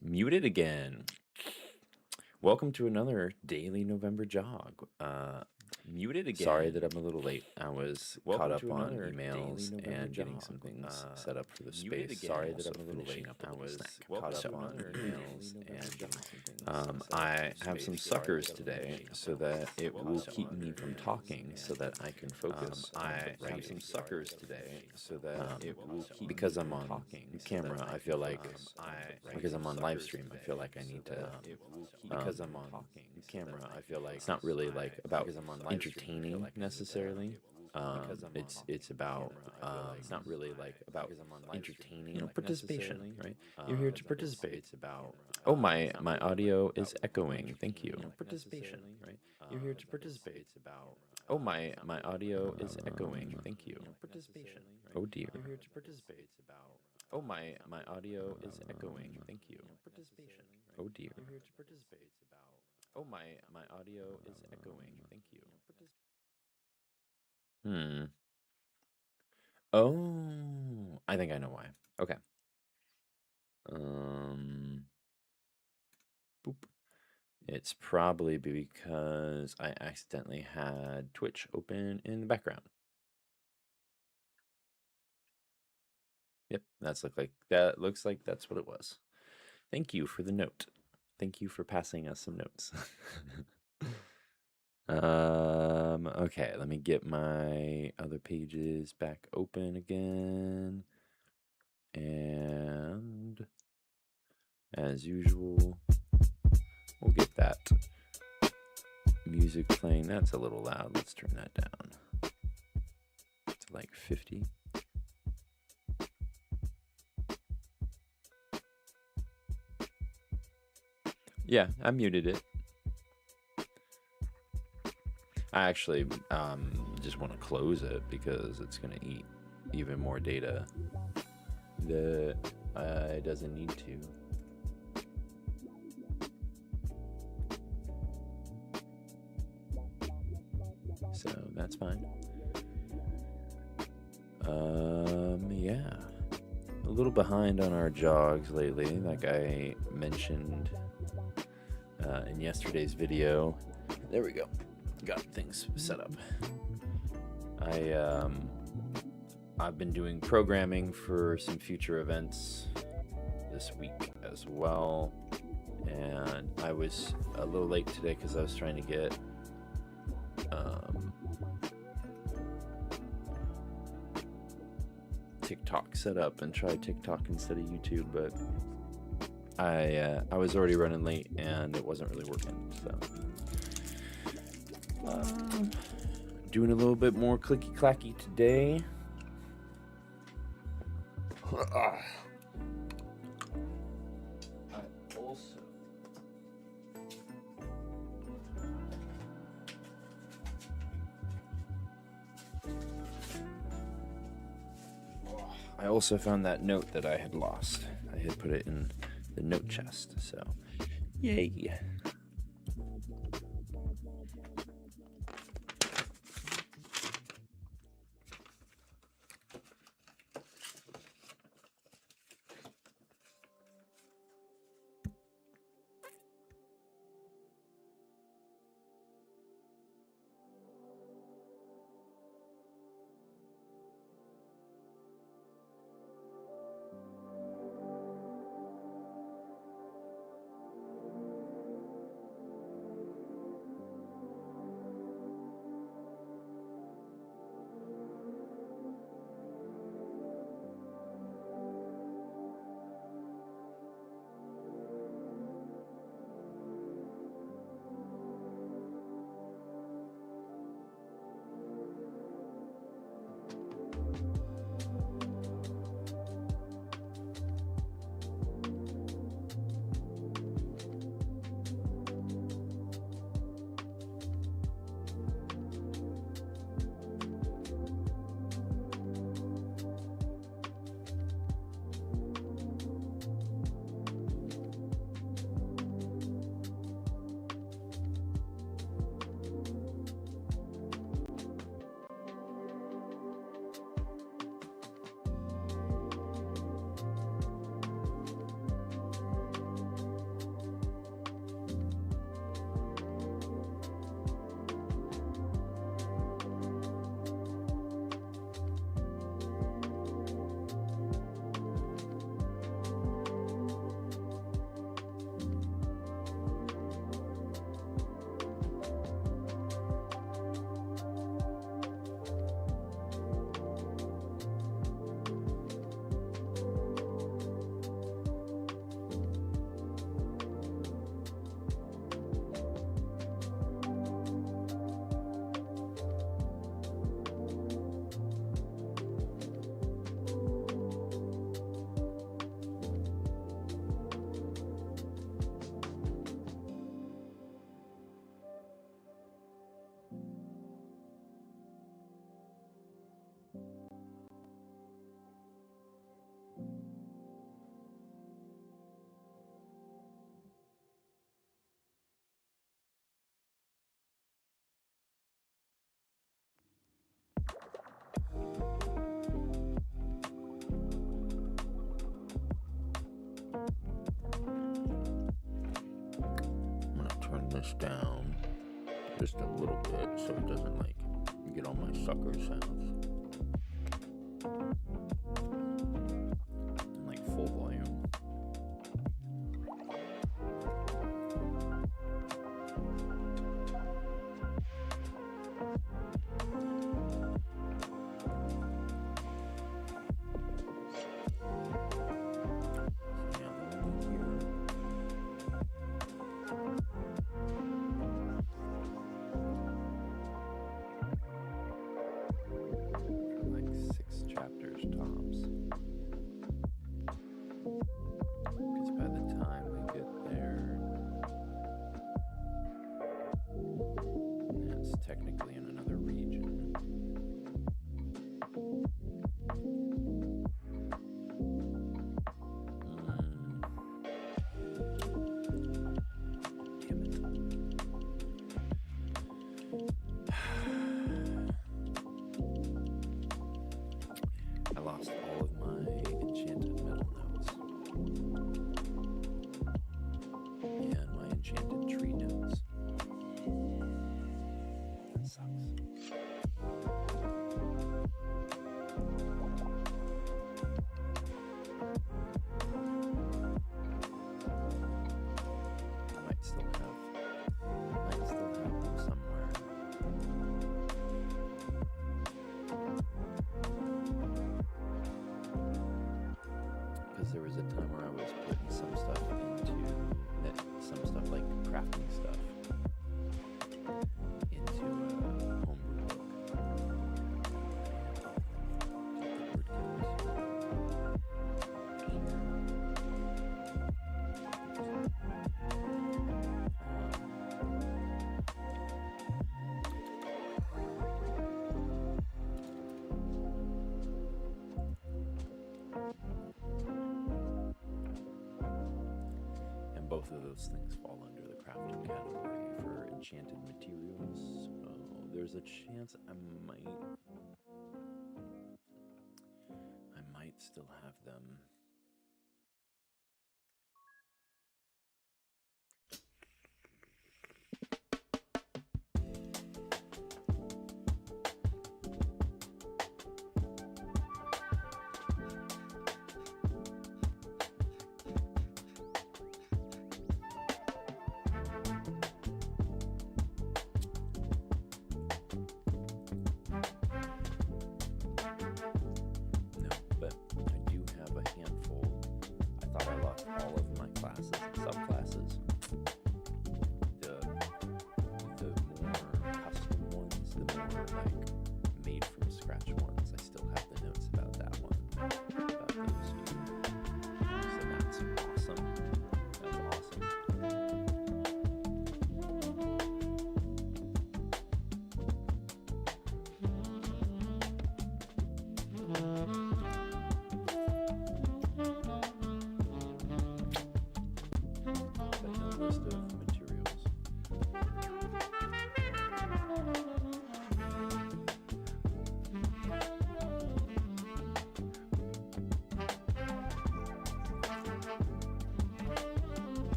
Muted again. Welcome to another daily November jog. Muted again. Sorry that I'm a little late. I was caught up on emails and getting some things set up for the space. Sorry that I'm a little late. I was caught up on emails and getting some things. I have some suckers today so that it will keep me from talking, so that I can focus. I have some suckers today so that it will keep because I'm on camera. I feel like because I'm on live stream, I feel like I need to. Because I'm on camera, I feel like it's not really like about entertaining necessarily. It's about it's not really like about entertaining, participation, right? You're here to participate. It's about my audio is echoing. Thank you. Participation, right? You're here to participate. It's about my audio is echoing. Thank you. Participation. Oh dear. You're here to participate. It's about my audio is echoing. Thank you. Participation. Oh dear. You're here to participate. It's about my audio is echoing. Thank you. Oh, I think I know why. Okay. Boop. It's probably because I accidentally had Twitch open in the background. Yep, looks like that's what it was. Thank you for the note. Thank you for passing us some notes. Okay, let me get my other pages back open again. And as usual, we'll get that music playing. That's a little loud. Let's turn that down to like 50. Yeah, I muted it. I actually just want to close it because it's going to eat even more data that it doesn't need to. So that's fine. Yeah. A little behind on our jogs lately, like I mentioned in yesterday's video. There we go. Got things set up. I've been doing programming for some future events this week as well, and I was a little late today because I was trying to get TikTok set up and try TikTok instead of YouTube, but I was already running late and it wasn't really working, so doing a little bit more clicky clacky today. I also found that note that I had lost. I had put it in the note chest, so yay. turn this down just a little bit so it doesn't like get all my sucker sounds. And like full volume. Technically in another region. Damn it. I lost all of my enchanted metal notes. And my enchanted tree notes. Sucks. I might still have them somewhere. Because there was a time where I was putting some stuff into some stuff like crafting stuff. Both of those things fall under the crafting category for enchanted materials. So there's a chance I might still have them.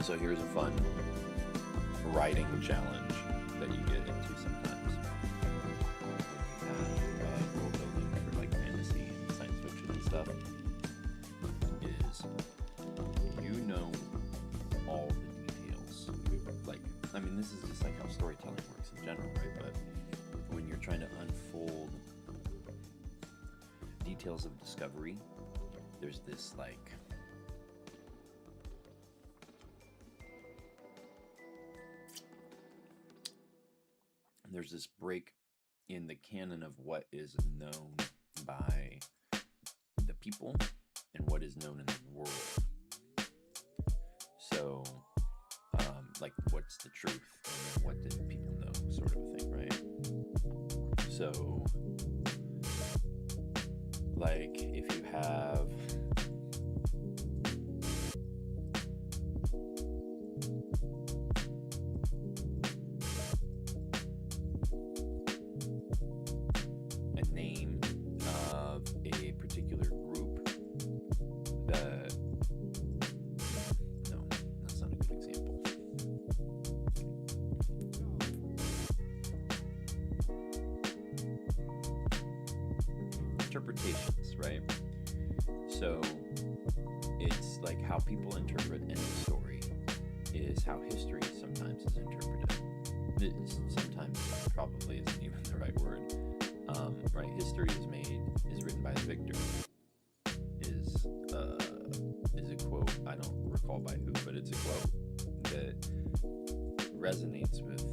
So here's a fun writing challenge that you get into sometimes. World building for like fantasy and science fiction and stuff is you know all the details. Like, I mean, this is just like how storytelling works in general, right? But when you're trying to unfold details of discovery, there's this like break in the canon of what is known by the people and what is known in the world. So like, what's the truth and then what do people know, sort of a thing, right? So like, if you have a name of a particular group that, no, that's not a good example. Interpretations, right? So it's like how people interpret any story is how history sometimes is interpreted. Sometimes probably isn't even the right word. Right? History is written by the victor. Is a quote, I don't recall by who, but it's a quote that resonates with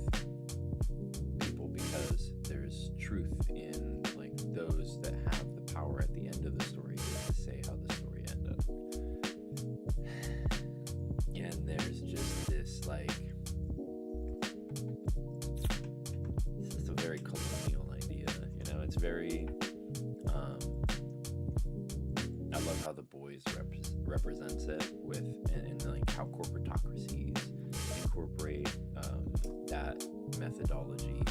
people because there's truth in like those that have the power at the end of the story to say how the story ended. And there's just this like, this is a very colonial idea, you know, it's very, I love how The Boys represents it with, and like how corporatocracies incorporate that methodology.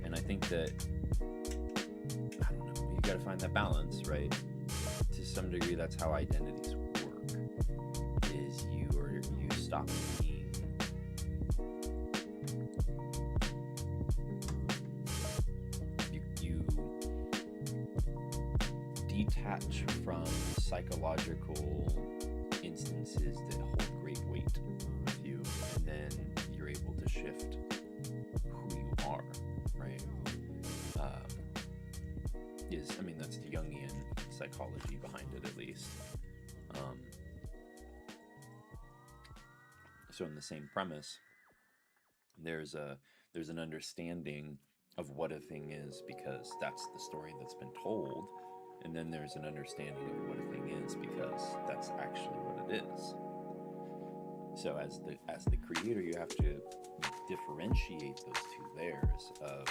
And I think that, I don't know, you gotta find that balance, right? To some degree, that's how identities work, is you stop being you detach from psychological instances that hold great weight with you, and then you're able to shift who you are, right? I mean, that's the Jungian psychology behind it, at least. So in the same premise, there's an understanding of what a thing is because that's the story that's been told, and then there's an understanding of what a thing is because that's actually what it is. So as the creator, you have to differentiate those two layers of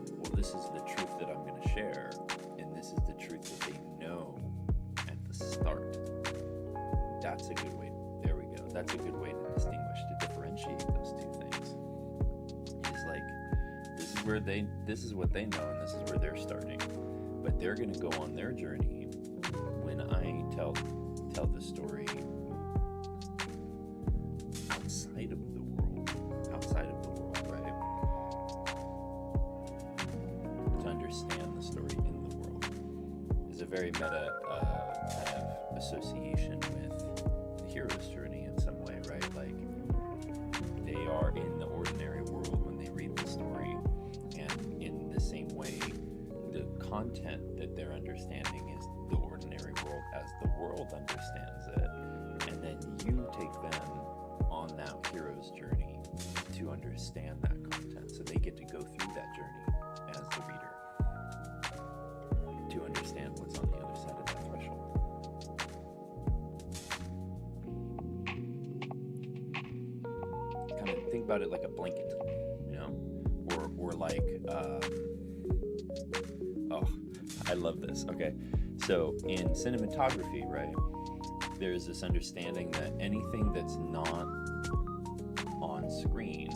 well, this is the truth that I'm going to share, and this is the truth that they know at the start. That's a good way. There we go. That's a good way to distinguish, to differentiate those two things. It's like, this is what they know, and this is where they're starting. But they're going to go on their journey when I tell the story outside of the world, right? To understand the story in the world is a very meta kind of association with the hero's journey in some way, right? Like, they are in the ordinary world when they read the story, and in the same way, the content that they're understanding is the ordinary world as the world understands it, and then you take them on that hero's journey to understand that content, so they get to go through that journey as the reader to understand what's on the other side of that threshold. Kind of think about it like a blanket, you know, or like oh, I love this. Okay, so in cinematography, right, there's this understanding that anything that's not on screen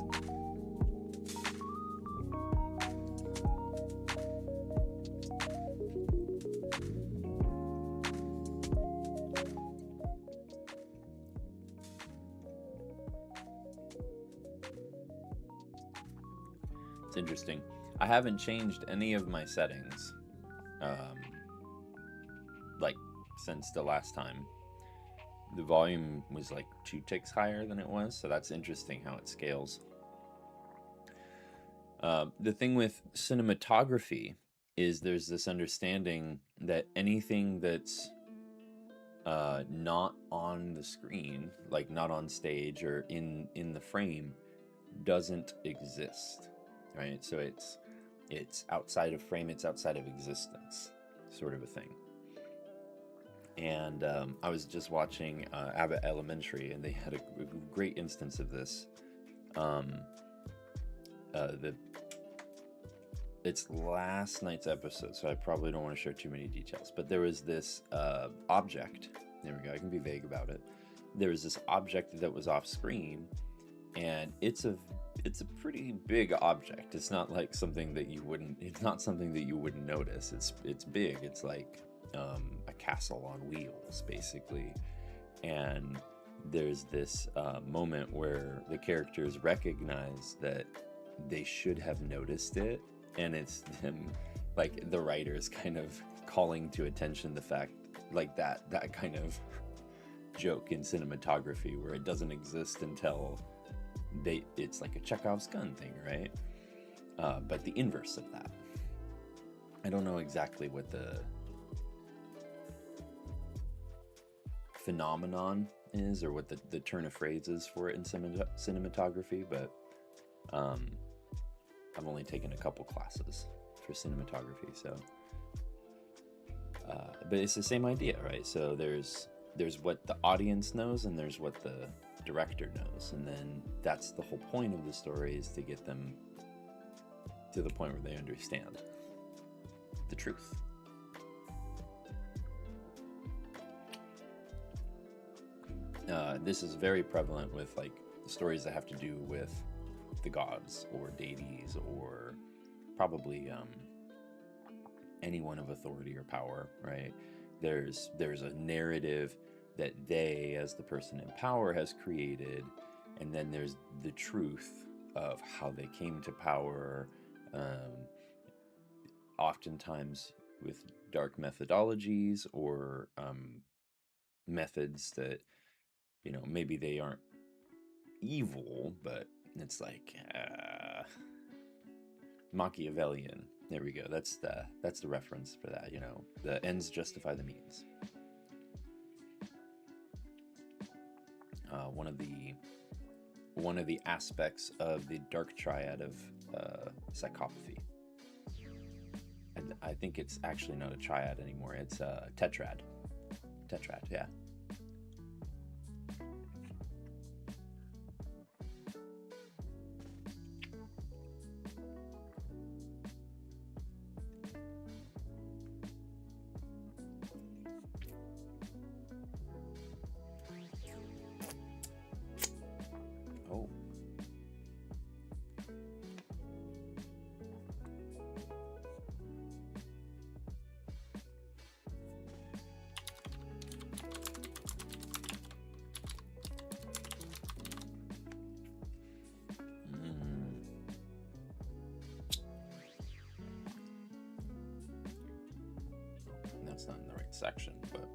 It's interesting. I haven't changed any of my settings, like since the last time. The volume was like 2 ticks higher than it was, so that's interesting how it scales. The thing with cinematography is there's this understanding that anything that's not on the screen, like not on stage or in the frame, doesn't exist, right? So it's outside of frame, it's outside of existence, sort of a thing. And I was just watching Abbott Elementary, and they had a great instance of this. It's last night's episode, so I probably don't want to share too many details, but there was this object. There we go. I can be vague about it. There was this object that was off screen, and it's a pretty big object. It's not like something that you wouldn't. It's not something that you wouldn't notice. It's big. It's like a castle on wheels, basically. And there's this moment where the characters recognize that they should have noticed it, and it's them, like the writers, kind of calling to attention the fact, like that kind of joke in cinematography where it doesn't exist until it's like a Chekhov's gun thing, right? But the inverse of that. I don't know exactly what the phenomenon is, or what the turn of phrase is for it in cinematography, but I've only taken a couple classes for cinematography, so but it's the same idea, right? So there's what the audience knows, and there's what the director knows, and then that's the whole point of the story, is to get them to the point where they understand the truth. This is very prevalent with like stories that have to do with the gods or deities, or probably anyone of authority or power, right? There's a narrative that they, as the person in power, has created, and then there's the truth of how they came to power, oftentimes with dark methodologies or methods that, you know, maybe they aren't evil, but it's like Machiavellian. There we go. That's the reference for that. You know, the ends justify the means. One of the aspects of the dark triad of psychopathy. And I think it's actually not a triad anymore. It's a tetrad. Tetrad, yeah. Oh. That's not in the right section, but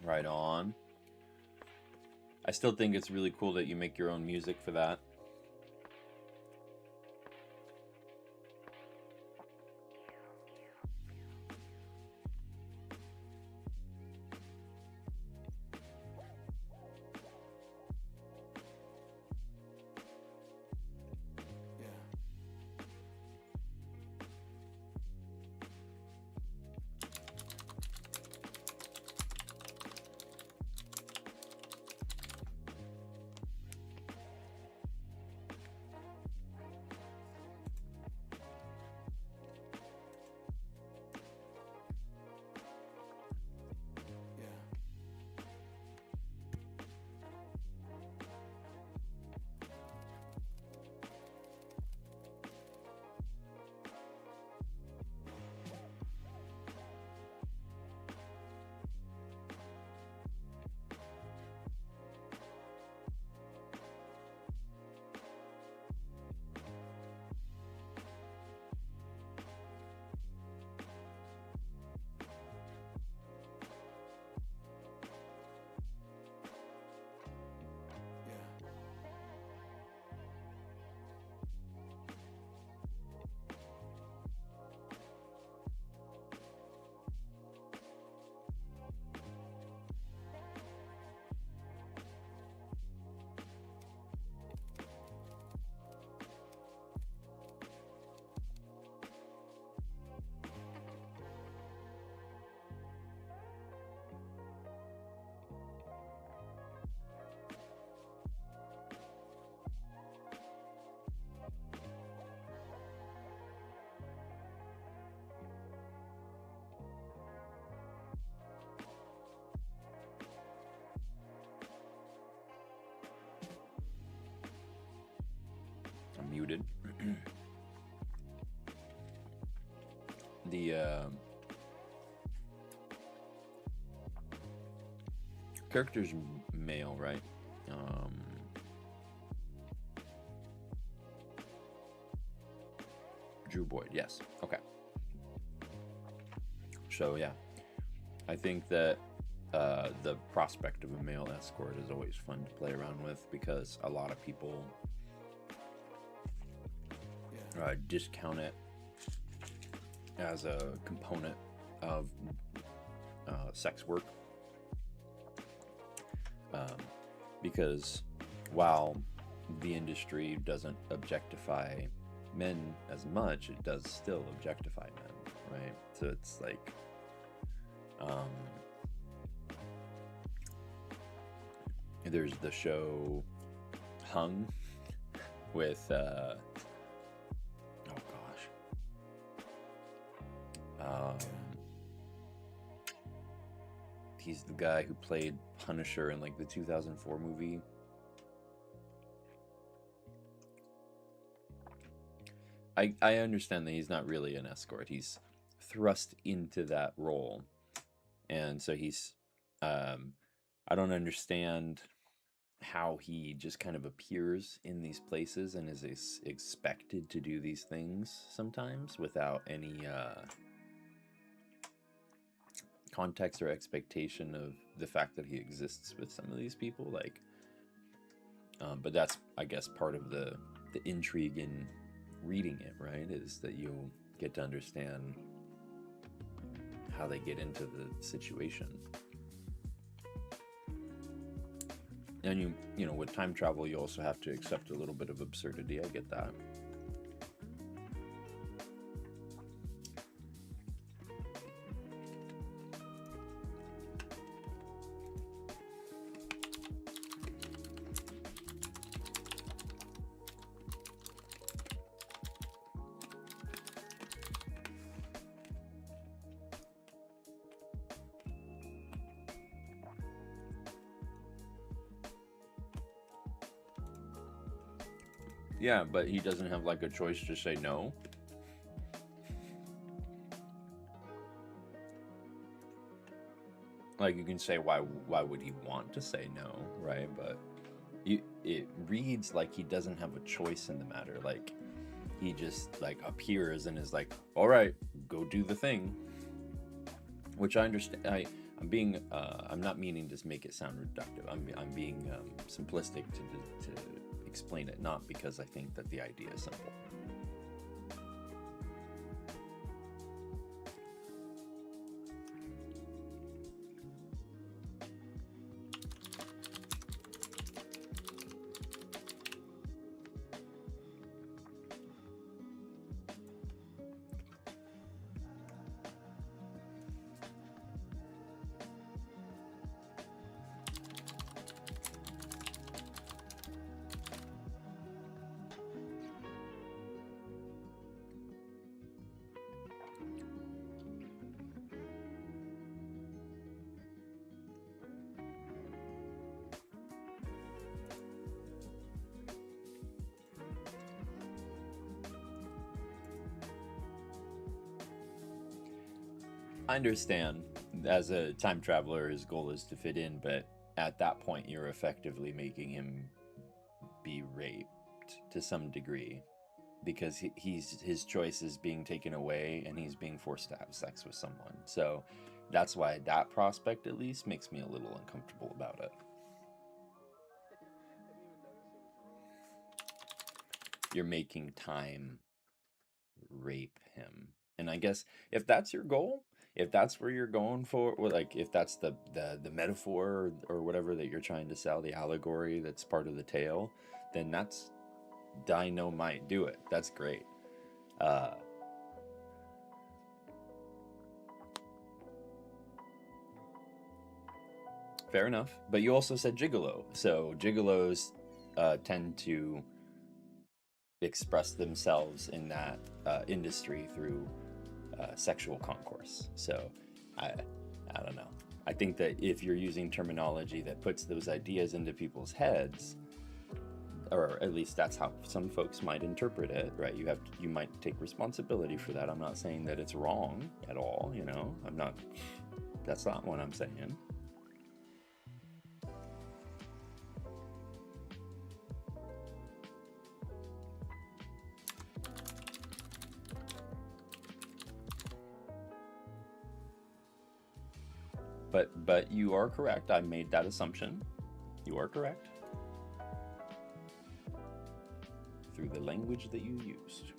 right on. I still think it's really cool that you make your own music for that. the character's male, right? Drew Boyd, yes. Okay. So yeah, I think that the prospect of a male escort is always fun to play around with, because a lot of people discount it as a component of sex work, because while the industry doesn't objectify men as much, it does still objectify men, right? So it's like there's the show Hung with he's the guy who played Punisher in like the 2004 movie. I understand that he's not really an escort. He's thrust into that role. And so he's, I don't understand how he just kind of appears in these places and is expected to do these things sometimes without any context or expectation of the fact that he exists with some of these people. Like, but that's, I guess, part of the intrigue in reading it, right? Is that you get to understand how they get into the situation. And you know, with time travel, you also have to accept a little bit of absurdity. I get that. Yeah, but he doesn't have like a choice to say no. Like, you can say why would he want to say no, right? But it reads like he doesn't have a choice in the matter. Like, he just like appears and is like, all right, go do the thing. Which I understand. I'm being I'm not meaning to make it sound reductive. I'm being simplistic to explain it, not because I think that the idea is simple. I understand, as a time traveler, his goal is to fit in, but at that point, you're effectively making him be raped to some degree, because his choice is being taken away and he's being forced to have sex with someone. So that's why that prospect at least makes me a little uncomfortable about it. You're making time rape him. And I guess if that's your goal, if that's where you're going for, or like if that's the metaphor or whatever that you're trying to sell, the allegory that's part of the tale, then that's dynamite. Do it. That's great. Fair enough. But you also said gigolo. So gigolos tend to express themselves in that industry through sexual concourse. So I don't know. I think that if you're using terminology that puts those ideas into people's heads, or at least that's how some folks might interpret it, right? You might take responsibility for that. I'm not saying that it's wrong at all, you know. That's not what I'm saying. But you are correct. I made that assumption. You are correct. Through the language that you used.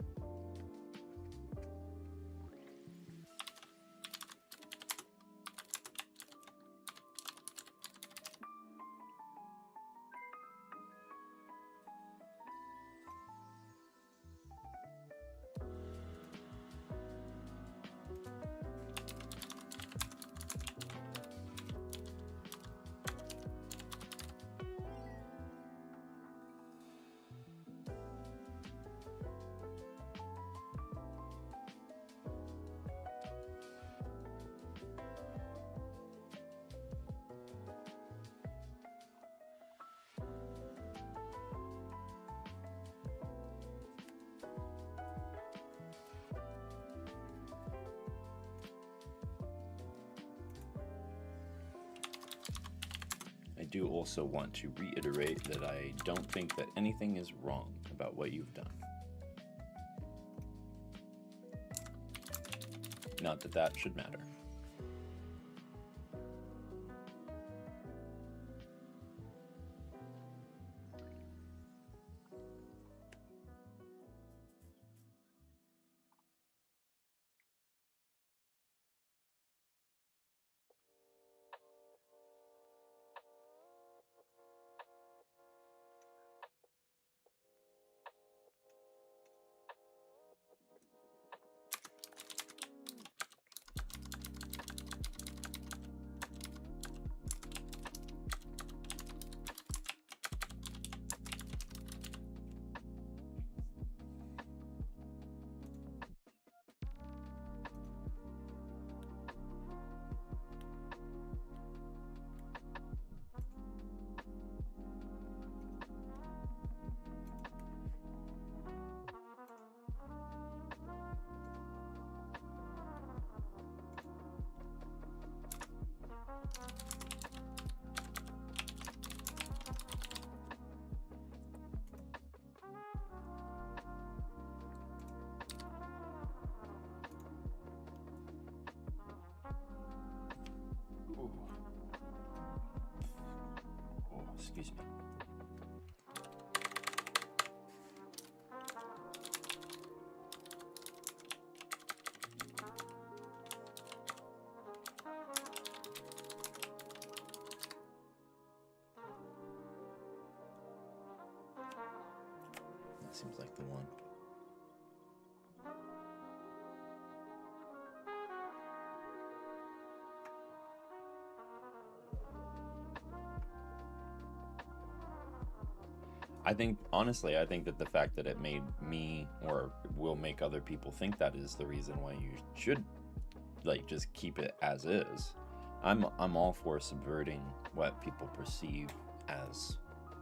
I do also want to reiterate that I don't think that anything is wrong about what you've done. Not that that should matter. Excuse me. That seems like the one. Honestly, I think that the fact that it made me or will make other people think that is the reason why you should like just keep it as is. I'm all for subverting what people perceive as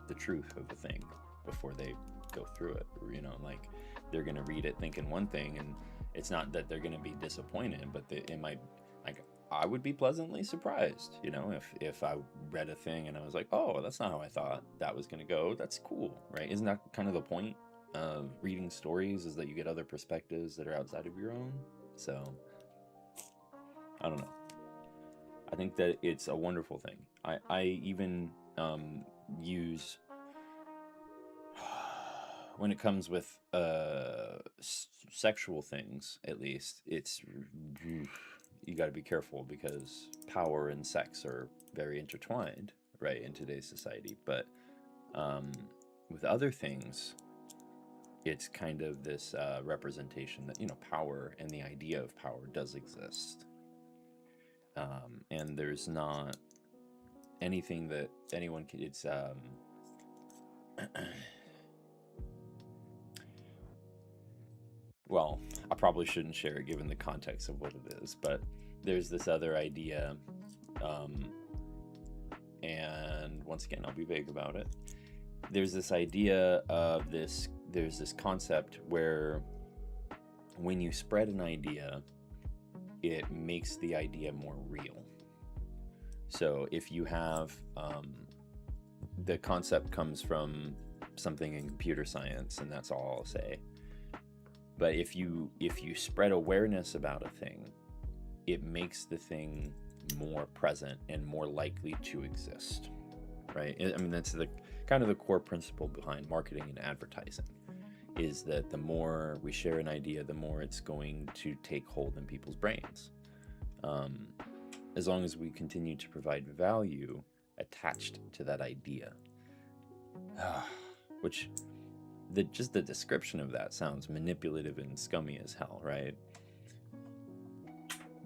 the truth of the thing before they go through it. You know, like they're gonna read it thinking one thing, and it's not that they're gonna be disappointed, but it might, like, I would be pleasantly surprised, you know, if I read a thing and I was like, oh, that's not how I thought that was gonna go. That's cool, right? Isn't that kind of the point of reading stories, is that you get other perspectives that are outside of your own? So I don't know. I think that it's a wonderful thing. I even use, when it comes with sexual things, at least, it's, you got to be careful because power and sex are very intertwined, right, in today's society. But with other things, it's kind of this representation that, you know, power and the idea of power does exist. And there's not anything that anyone can, it's, well, I probably shouldn't share it given the context of what it is, but there's this other idea, and once again, I'll be vague about it, there's this idea of there's this concept where when you spread an idea, it makes the idea more real. So if you have, the concept comes from something in computer science, and that's all I'll say. But if you spread awareness about a thing, it makes the thing more present and more likely to exist, right? I mean, that's the kind of the core principle behind marketing and advertising, is that the more we share an idea, the more it's going to take hold in people's brains. As long as we continue to provide value attached to that idea, which just the description of that sounds manipulative and scummy as hell, right?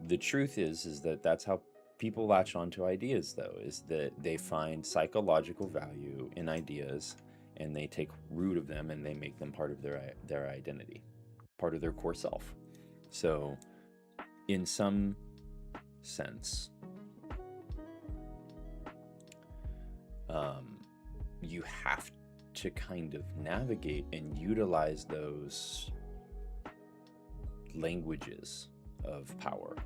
The truth is that that's how people latch onto ideas, though, is that they find psychological value in ideas, and they take root of them, and they make them part of their identity, part of their core self. So in some sense, you have to kind of navigate and utilize those languages of power.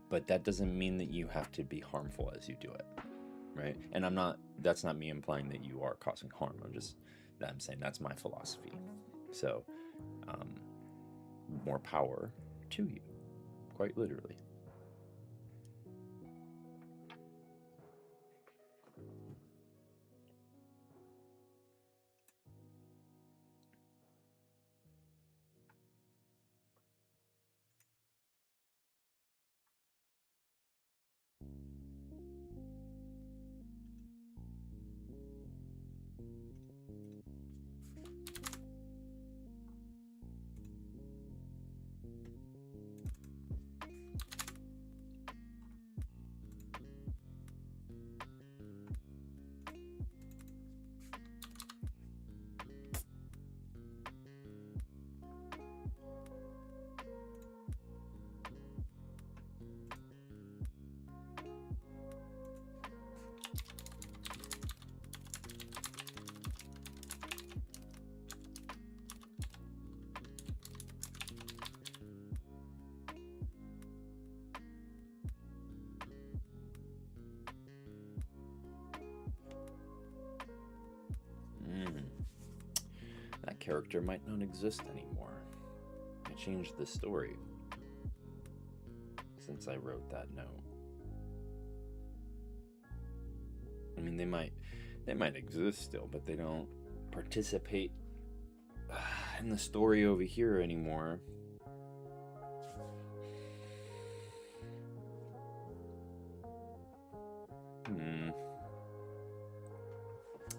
But that doesn't mean that you have to be harmful as you do it, right? And that's not me implying that you are causing harm. I'm saying that's my philosophy. So, more power to you, quite literally. That character might not exist anymore. I changed the story since I wrote that note. I mean, they might exist still, but they don't participate in the story over here anymore. I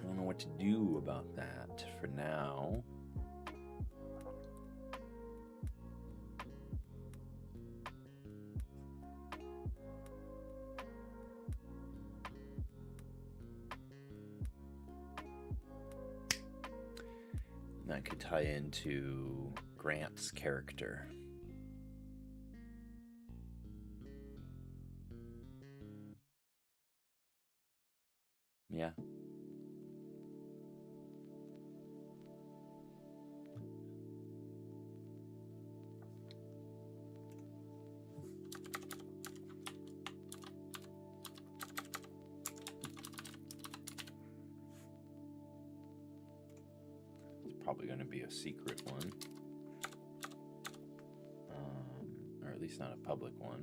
don't know what to do about that for now. That could tie into Grant's character. Yeah. Probably going to be a secret one, or at least not a public one.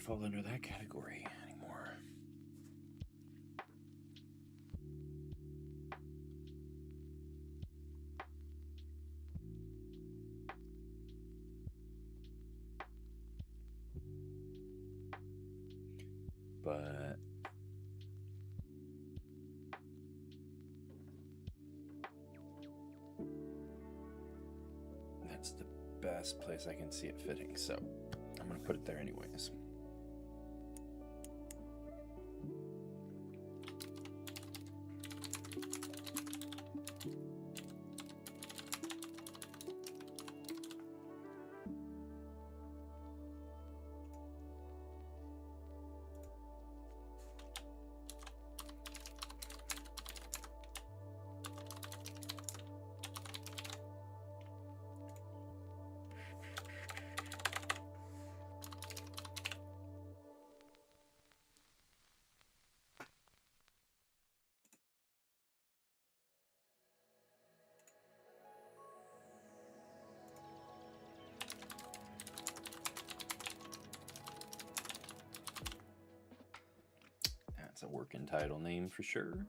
fall under that category anymore. But that's the best place I can see it fitting, so I'm going to put it there anyways. That's a working title name for sure.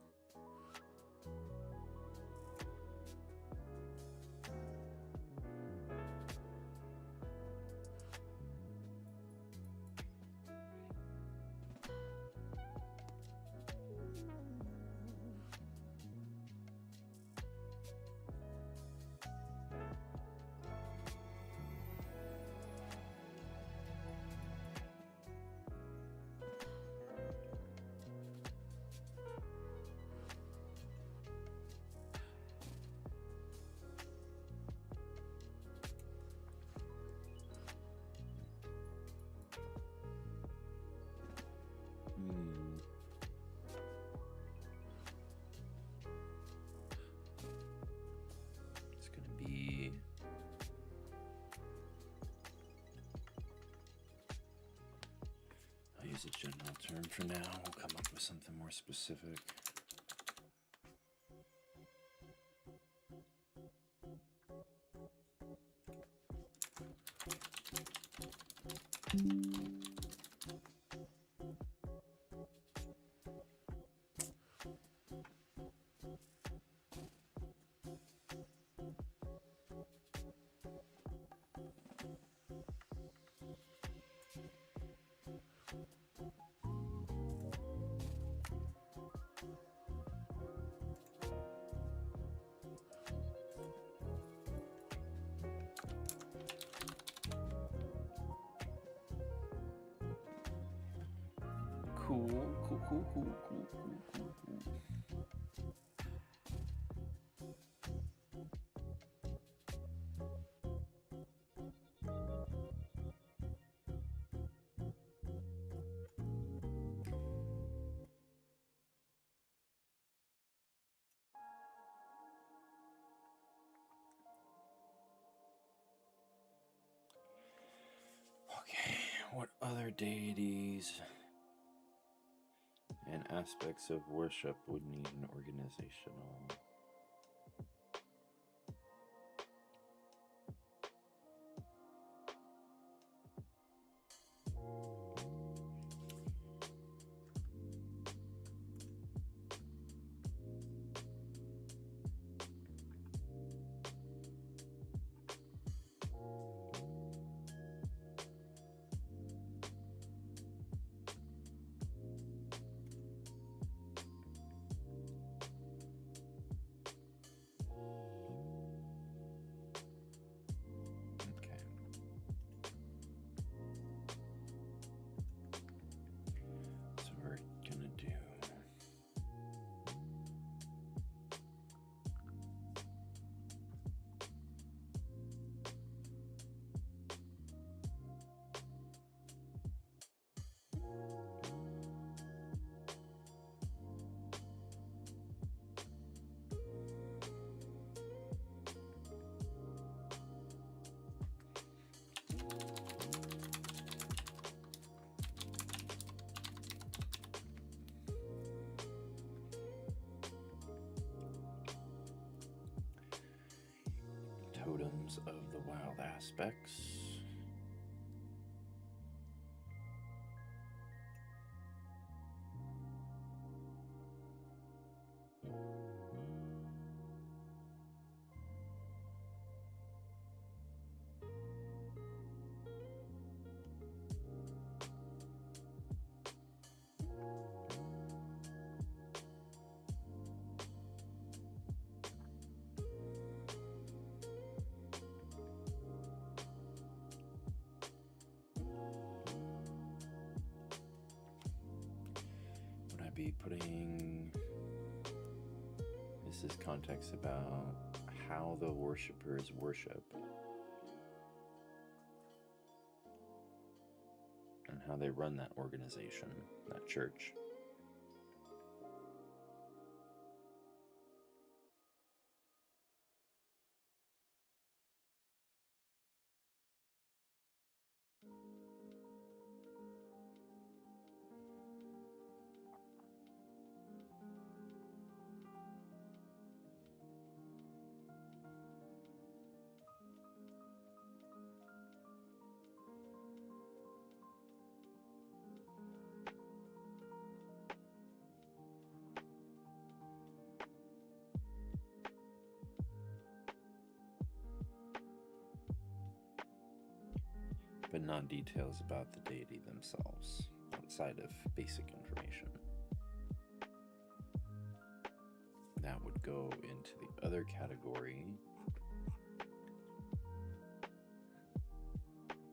It's going to be I'll use a general term for now. We'll come up with something more specific. Cool. Okay, what other deities and aspects of worship would need an organizational? Totems of the wild aspects. be putting... This is context about how the worshipers worship and how they run that organization, that church. But not details about the deity themselves, outside of basic information. That would go into the other category.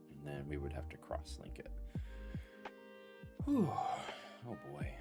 And then we would have to cross-link it. Whew. Oh boy.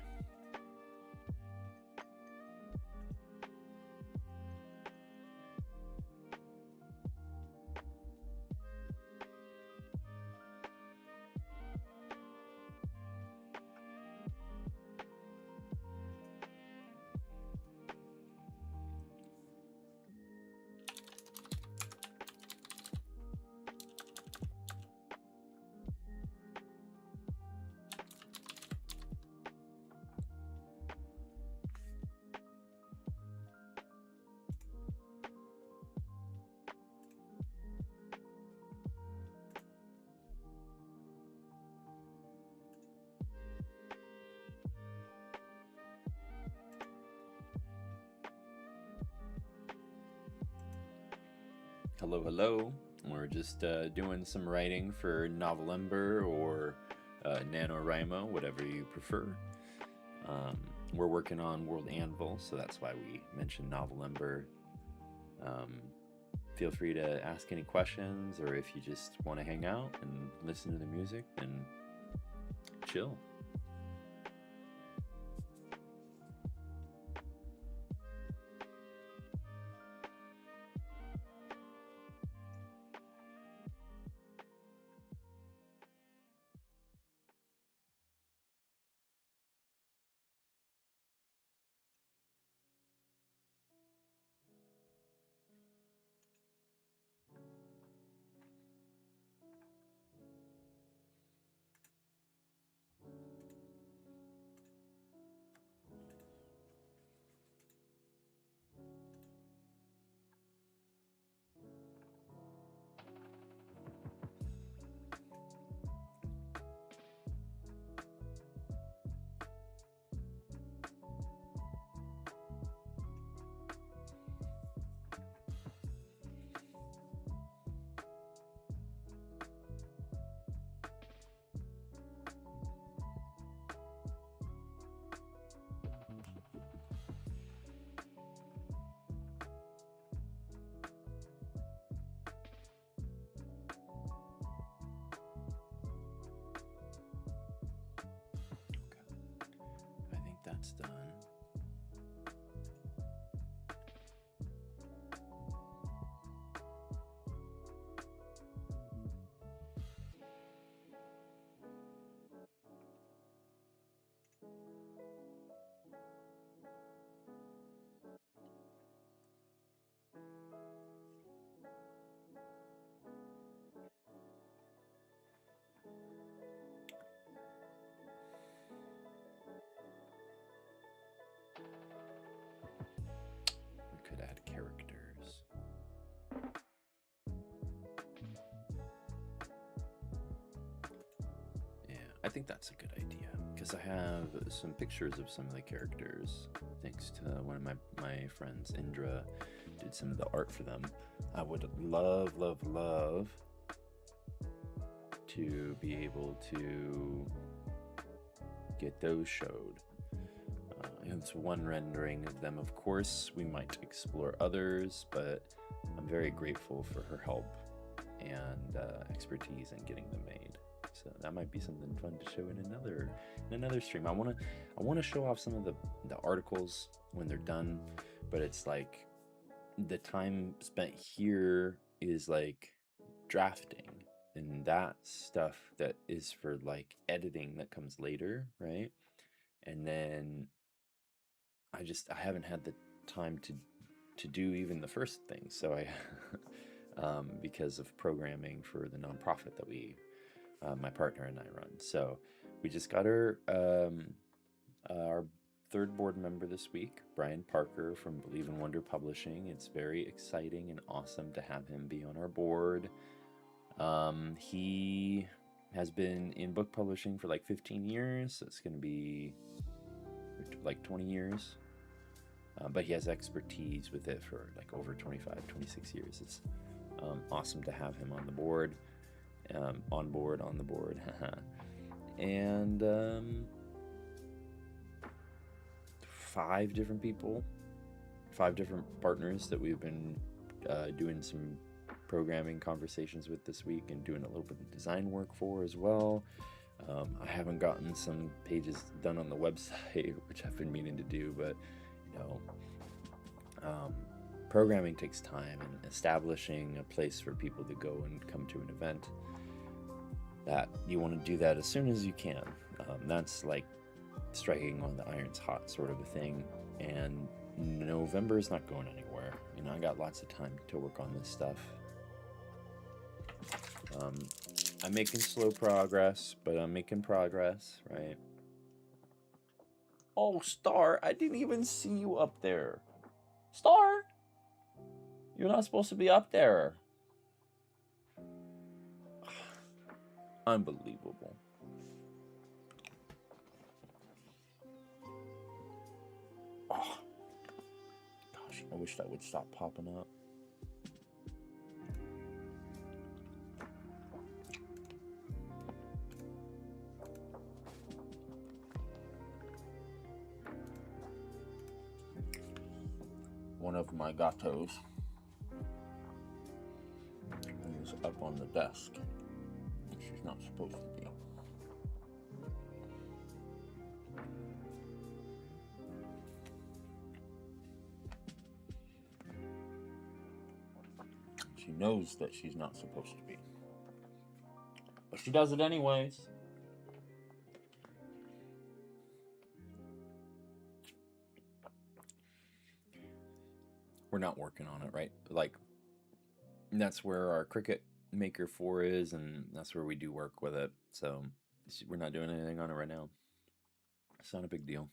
Hello, hello. We're just doing some writing for Novelember or NaNoWriMo, whatever you prefer. We're working on World Anvil, so that's why we mentioned Novelember. Feel free to ask any questions, or if you just want to hang out and listen to the music, then chill. That's done. Could add characters. Yeah, I think that's a good idea, because I have some pictures of some of the characters, thanks to one of my friends, Indra, did some of the art for them. I would love to be able to get those showed. It's one rendering of them, of course. We might explore others, but I'm very grateful for her help and expertise in getting them made. So that might be something fun to show in another stream. I want to show off some of the articles when they're done, but it's like the time spent here is like drafting, and that stuff that is for like editing that comes later, right? And then I haven't had the time to do even the first thing. So I because of programming for the nonprofit that we my partner and I run. So we just got our third board member this week, Brian Parker from Believe in Wonder Publishing. It's very exciting and awesome to have him be on our board. He has been in book publishing for like 15 years, so it's going to be like 20 years. But he has expertise with it for like over 25, 26 years. It's awesome to have him on the board. On the board. And 5 different people, 5 different partners that we've been doing some programming conversations with this week and doing a little bit of design work for as well. I haven't gotten some pages done on the website, which I've been meaning to do, but you know, programming takes time, and establishing a place for people to go and come to an event, that you want to do that as soon as you can. That's like striking while the iron's hot sort of a thing, and November is not going anywhere. You know, I got lots of time to work on this stuff. I'm making slow progress, but I'm making progress, right? Oh, Star, I didn't even see you up there. Star, you're not supposed to be up there. Unbelievable. Oh, gosh, I wish that would stop popping up. One of my gatos is up on the desk. She's not supposed to be. She knows that she's not supposed to be, but she does it anyways. We're not working on it, right? Like, that's where our Cricut Maker 4 is, and that's where we do work with it. So we're not doing anything on it right now. It's not a big deal.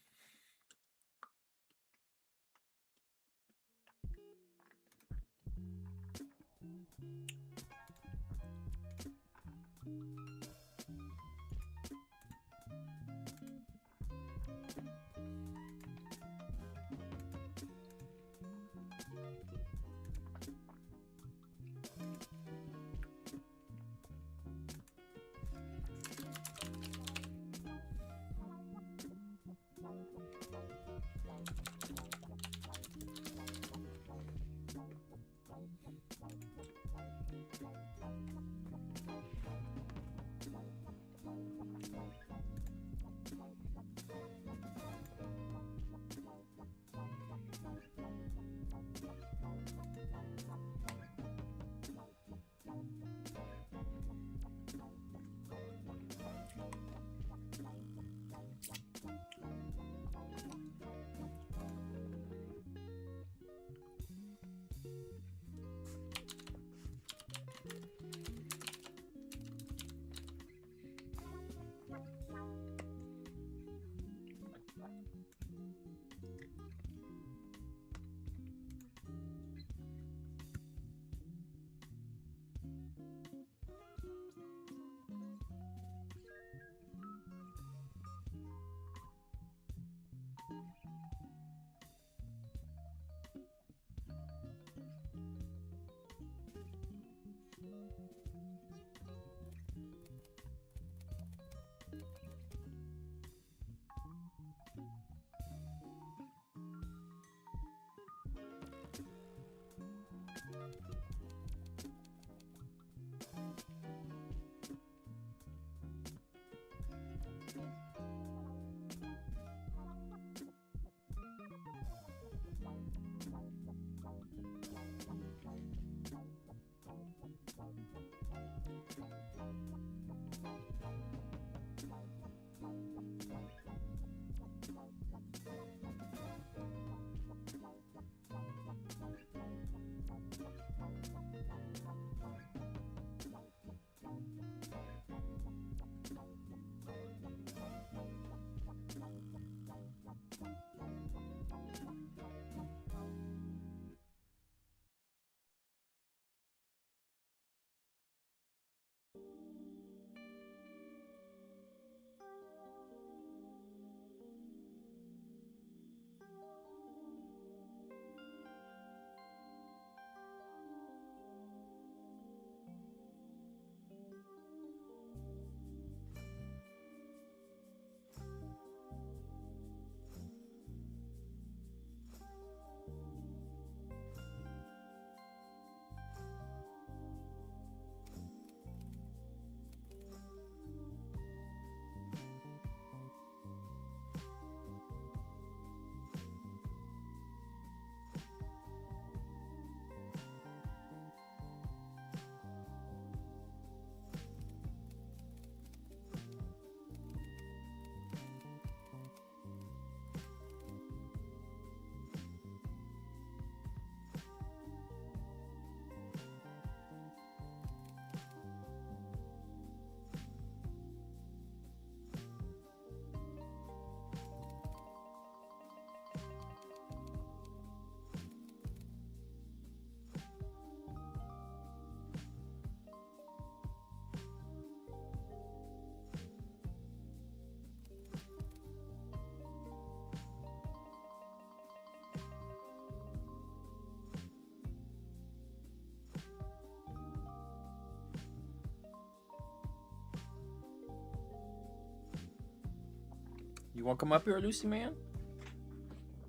You want to come up here, Lucy, man?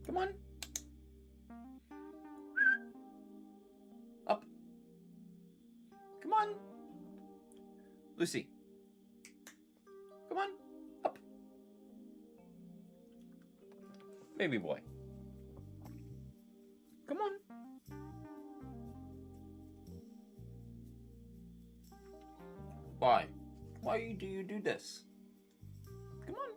Come on. Up. Come on. Lucy. Come on. Up. Baby boy. Come on. Why? Why do you do this? Come on.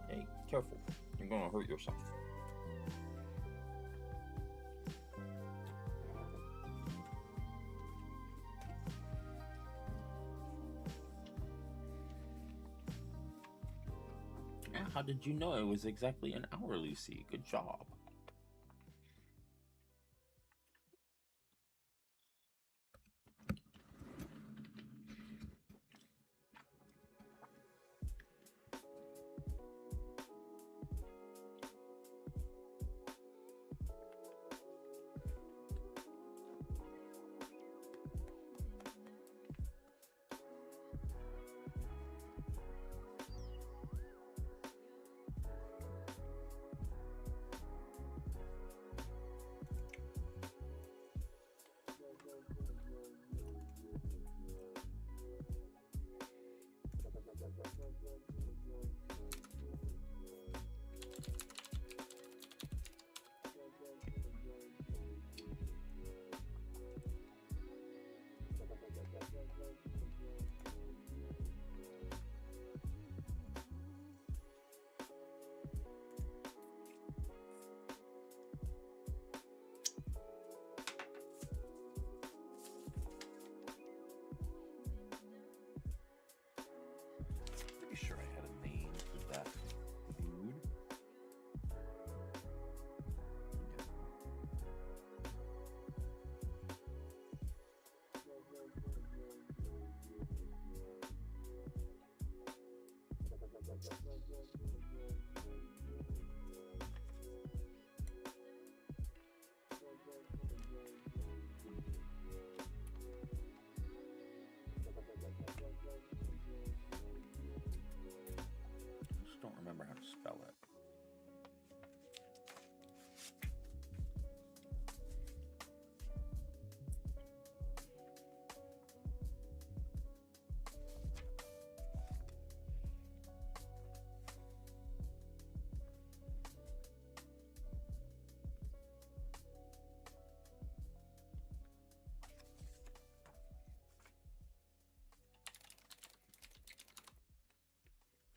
Hey, careful. You're gonna hurt yourself. How did you know it was exactly an hour, Lucy? Good job. Pretty sure I had a name for that dude. I just don't remember how to spell it.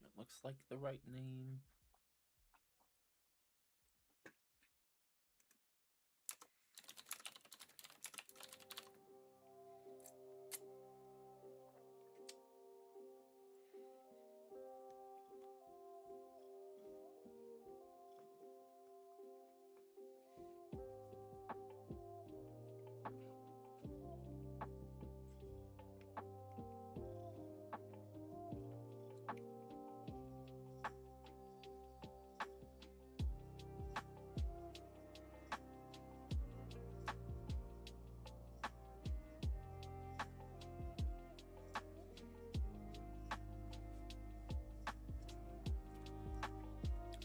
It looks like the right name.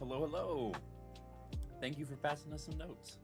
Hello, hello. Thank you for passing us some notes.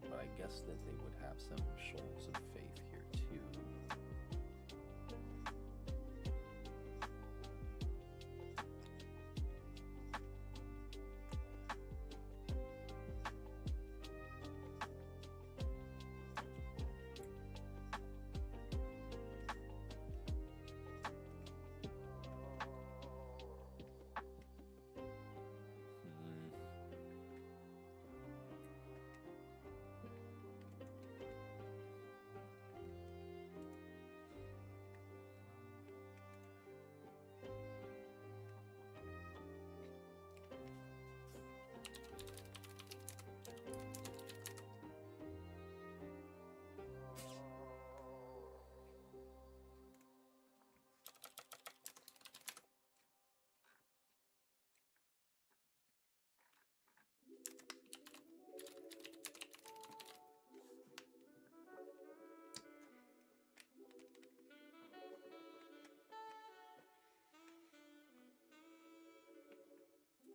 but I guess that they would have some shoals of faith here too.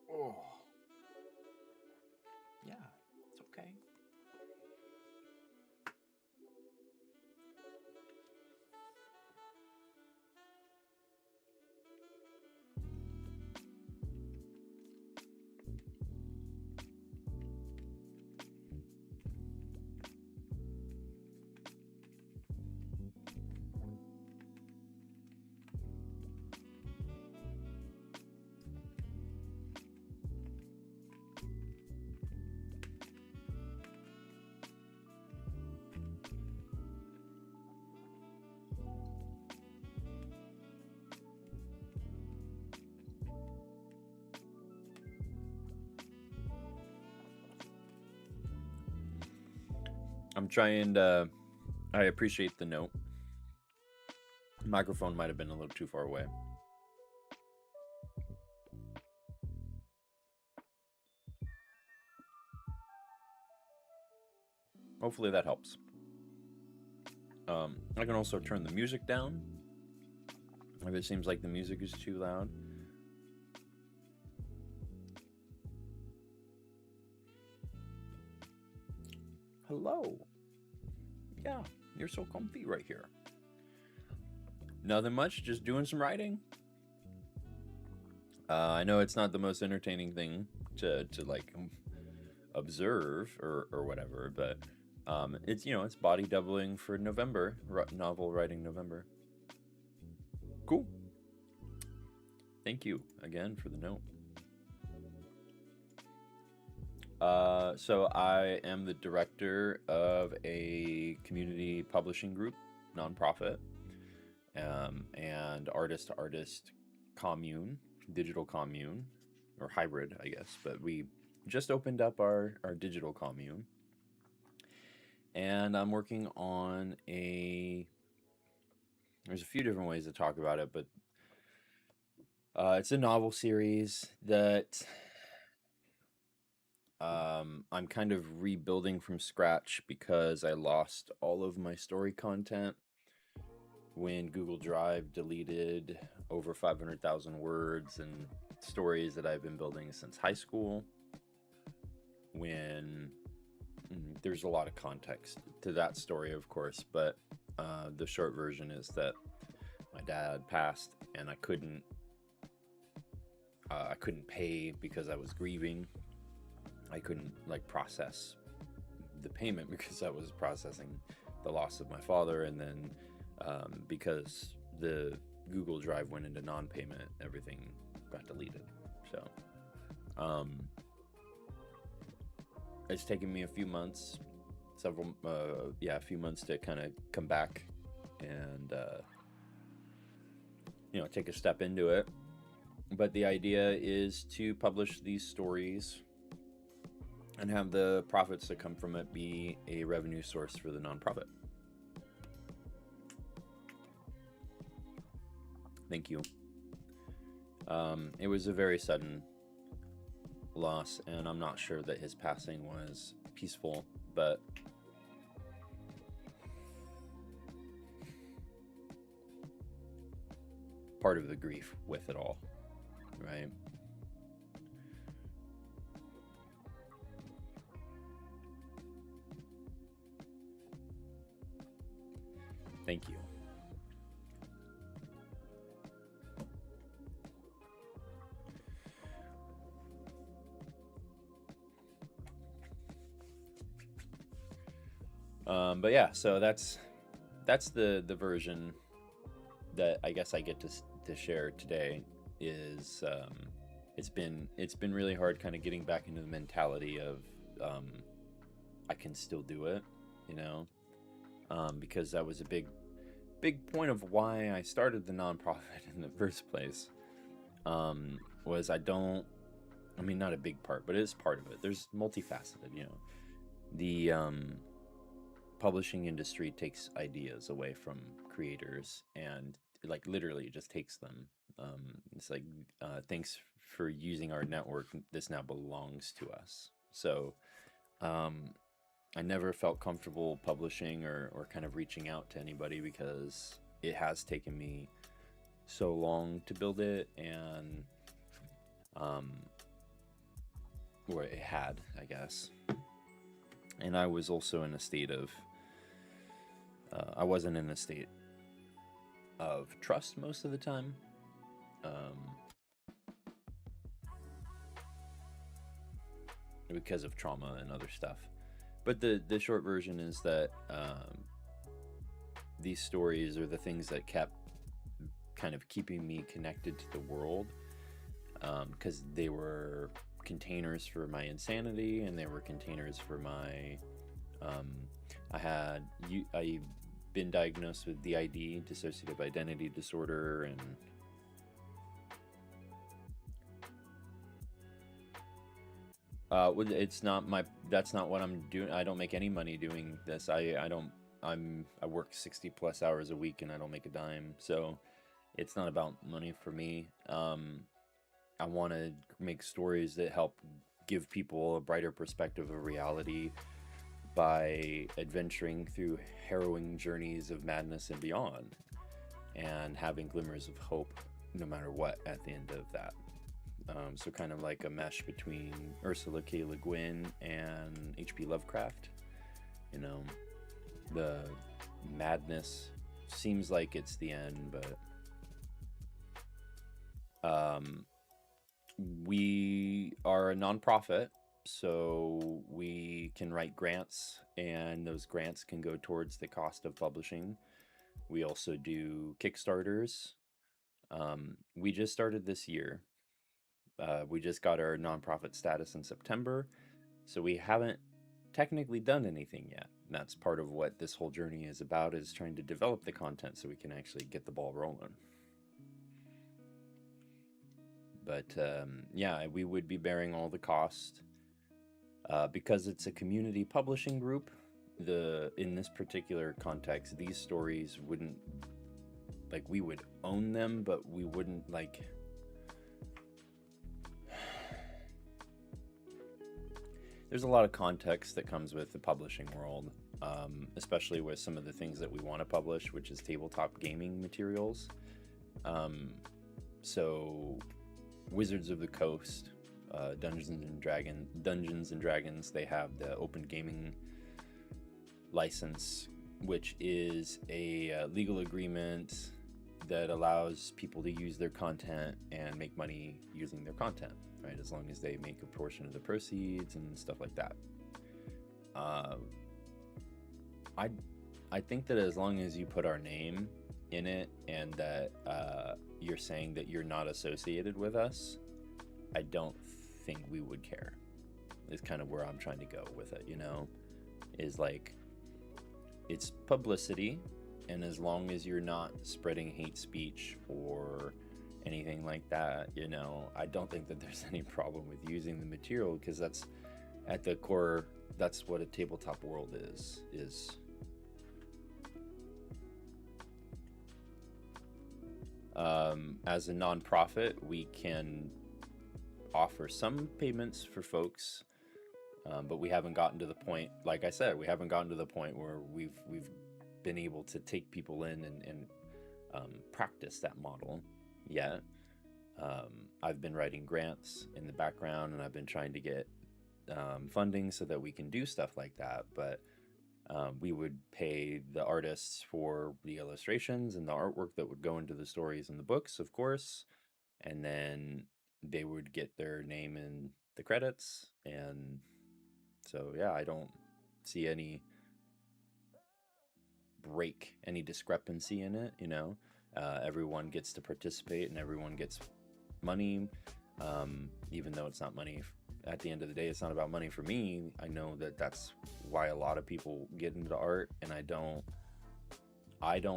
Oh, yeah, it's okay. I'm trying to, I appreciate the note. Microphone might have been a little too far away. Hopefully that helps. I can also turn the music down if it seems like the music is too loud. Hello. Yeah, you're so comfy right here. Nothing much, just doing some writing. I know it's not the most entertaining thing to like observe or whatever, but it's, you know, it's body doubling for November, novel writing November. Cool. Thank you again for the note. So I am the director of a community publishing group, nonprofit, and artist-to-artist commune, digital commune, or hybrid, I guess, but we just opened up our digital commune. And I'm working on there's a few different ways to talk about it, but it's a novel series that I'm kind of rebuilding from scratch because I lost all of my story content when Google Drive deleted over 500,000 words and stories that I've been building since high school. When there's a lot of context to that story, of course, but the short version is that my dad passed and I couldn't pay because I was grieving. I couldn't like process the payment because I was processing the loss of my father, and then because the Google Drive went into non-payment, everything got deleted. So it's taken me a few months, a few months to kind of come back and you know, take a step into it. But the idea is to publish these stories and have the profits that come from it be a revenue source for the nonprofit. Thank you. It was a very sudden loss, and I'm not sure that his passing was peaceful, but part of the grief with it all, right? Thank you. But yeah, so that's the version that I guess I get to share today. Is it's been really hard kind of getting back into the mentality of I can still do it, you know, because that was a big point of why I started the nonprofit in the first place. Was I mean, not a big part, but it is part of it. There's multifaceted, you know. The publishing industry takes ideas away from creators and like literally just takes them. It's like, thanks for using our network. This now belongs to us. So I never felt comfortable publishing or kind of reaching out to anybody because it has taken me so long to build it, and or it had, I guess. And I was also in a state of I wasn't in a state of trust most of the time. Because of trauma and other stuff. But the short version is that these stories are the things that kept kind of keeping me connected to the world, because they were containers for my insanity, and they were containers for my I've been diagnosed with DID, dissociative identity disorder, and it's not that's not what I'm doing. I don't make any money doing this. I work 60 plus hours a week and I don't make a dime. So it's not about money for me. I want to make stories that help give people a brighter perspective of reality by adventuring through harrowing journeys of madness and beyond, and having glimmers of hope no matter what at the end of that. So kind of like a mesh between Ursula K. Le Guin and H.P. Lovecraft. You know, the madness seems like it's the end, but we are a nonprofit, so we can write grants, and those grants can go towards the cost of publishing. We also do Kickstarters. We just started this year. We just got our nonprofit status in September, so we haven't technically done anything yet. And that's part of what this whole journey is about, is trying to develop the content so we can actually get the ball rolling. But yeah, we would be bearing all the cost. Because it's a community publishing group, in this particular context, these stories wouldn't, like, we would own them, but we wouldn't, like, there's a lot of context that comes with the publishing world, especially with some of the things that we want to publish, which is tabletop gaming materials. So Wizards of the Coast, Dungeons and Dragons, they have the open gaming license, which is a legal agreement that allows people to use their content and make money using their content, right? As long as they make a portion of the proceeds and stuff like that. I think that as long as you put our name in it, and that you're saying that you're not associated with us, I don't think we would care. Is kind of where I'm trying to go with it, you know, is like, it's publicity, and as long as you're not spreading hate speech or anything like that, you know, I don't think that there's any problem with using the material, because that's at the core, that's what a tabletop world is. As a nonprofit, we can offer some payments for folks, but we haven't gotten to the point, like I said, we haven't gotten to the point where we've been able to take people in and practice that model yet. I've been writing grants in the background, and I've been trying to get funding so that we can do stuff like that, but We would pay the artists for the illustrations and the artwork that would go into the stories and the books, of course, and then they would get their name in the credits. And so, yeah, I don't see any discrepancy in it, you know. Everyone gets to participate and everyone gets money, even though it's not money. At the end of the day, it's not about money for me. I know that that's why a lot of people get into art, and I don't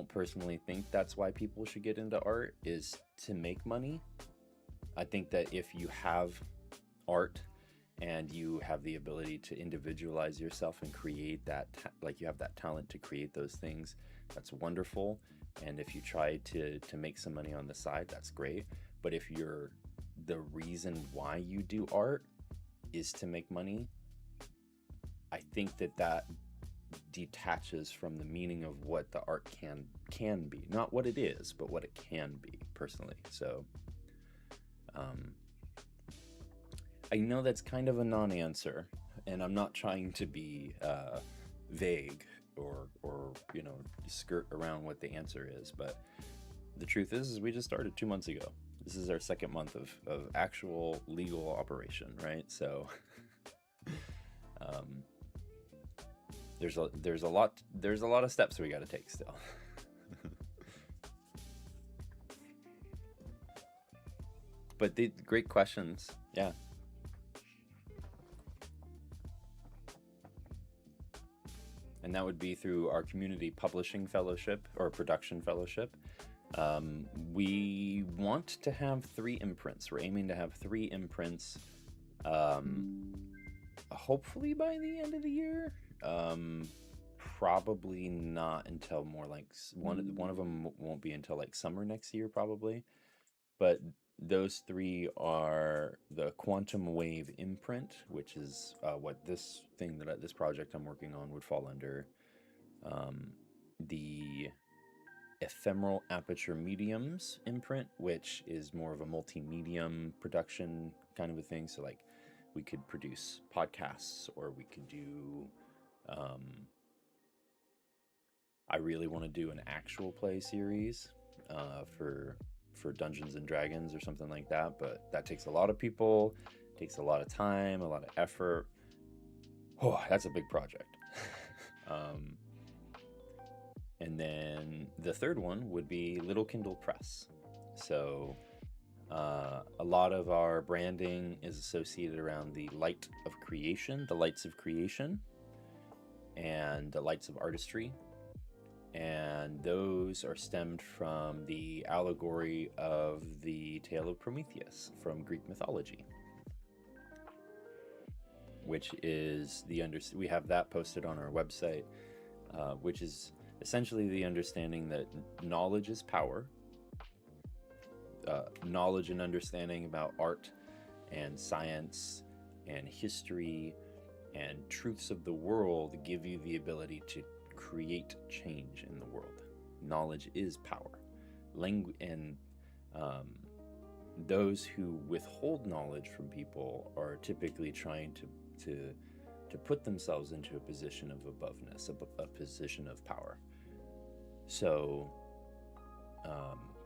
personally think that's why people should get into art, is to make money. I think that if you have art and you have the ability to individualize yourself and create that, like you have that talent to create those things, that's wonderful. And if you try to make some money on the side, that's great. But if the reason why you do art is to make money, I think that detaches from the meaning of what the art can be. Not what it is, but what it can be, personally. So I know that's kind of a non-answer, and I'm not trying to be vague or you know, skirt around what the answer is, but the truth is we just started 2 months ago. This is our second month of actual legal operation, right? So there's a lot of steps we got to take still. But the great questions, yeah. And that would be through our community publishing fellowship or production fellowship. We want to have 3 imprints. We're aiming to have 3 imprints, hopefully by the end of the year. Probably not until more like one of them won't be until like summer next year, probably. But those 3 are the Quantum Wave imprint, which is what this project I'm working on would fall under. The Ephemeral Aperture Mediums imprint, which is more of a multi-medium production kind of a thing. So like we could produce podcasts, or we could do I really want to do an actual play series for Dungeons and Dragons or something like that, but that takes a lot of people, takes a lot of time, a lot of effort. Oh, that's a big project. And then the third one would be Little Kindle Press. So a lot of our branding is associated around the light of creation, the lights of creation, and the lights of artistry. And those are stemmed from the allegory of the tale of Prometheus from Greek mythology, which is we have that posted on our website, which is essentially the understanding that knowledge is power. Knowledge and understanding about art and science and history and truths of the world give you the ability to create change in the world. Knowledge is power. And those who withhold knowledge from people are typically trying to put themselves into a position of aboveness, a position of power. So,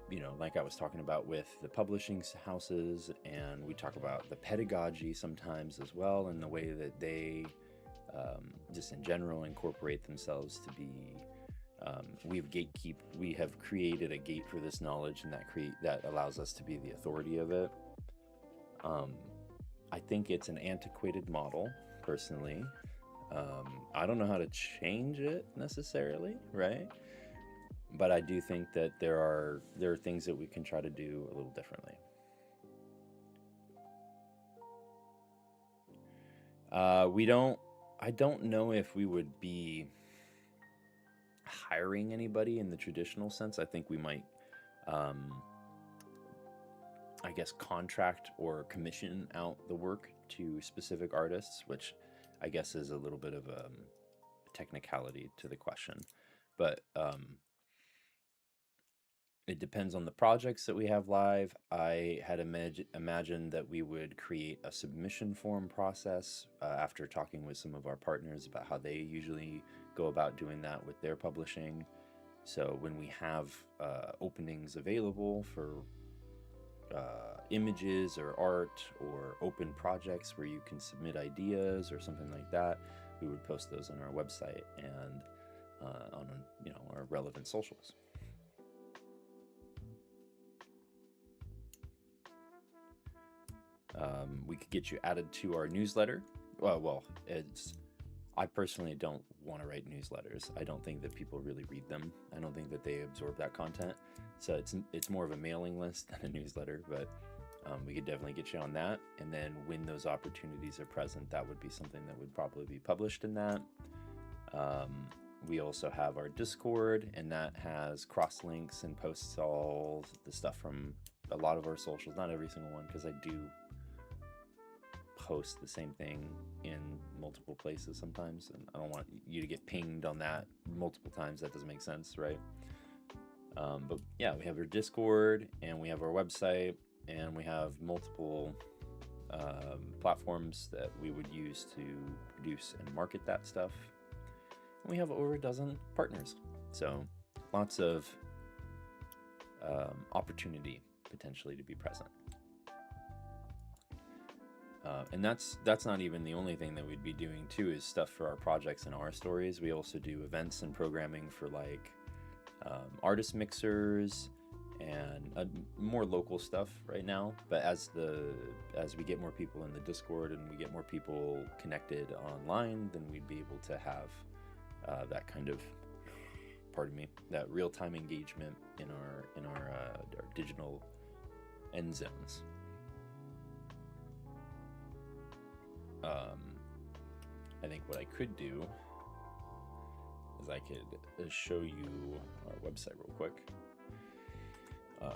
you know, like I was talking about with the publishing houses, and we talk about the pedagogy sometimes as well, and the way that they just in general incorporate themselves to be. We have created a gate for this knowledge, and that allows us to be the authority of it. I think it's an antiquated model, personally. I don't know how to change it necessarily, right? But I do think that there are things that we can try to do a little differently. I don't know if we would be hiring anybody in the traditional sense. I think we might, I guess, contract or commission out the work to specific artists, which I guess is a little bit of a technicality to the question. But It depends on the projects that we have live. I had imagined that we would create a submission form process after talking with some of our partners about how they usually go about doing that with their publishing. So when we have openings available for images or art or open projects where you can submit ideas or something like that, we would post those on our website and on our relevant socials. We could get you added to our newsletter. I personally don't want to write newsletters. I don't think that people really read them. I don't think that they absorb that content. So it's more of a mailing list than a newsletter, but we could definitely get you on that. And then when those opportunities are present, that would be something that would probably be published in that. We also have our Discord, and that has cross links and posts all the stuff from a lot of our socials, not every single one, because I do post the same thing in multiple places sometimes, and I don't want you to get pinged on that multiple times. That doesn't make sense, right? But yeah, we have our Discord, and we have our website, and we have multiple platforms that we would use to produce and market that stuff. And we have over a dozen partners, so lots of opportunity potentially to be present. And that's not even the only thing that we'd be doing too, is stuff for our projects and our stories. We also do events and programming for like artist mixers and more local stuff right now. But as we get more people in the Discord and we get more people connected online, then we'd be able to have that kind of, that real-time engagement in our digital end zones. I think what I could do is I could show you our website real quick.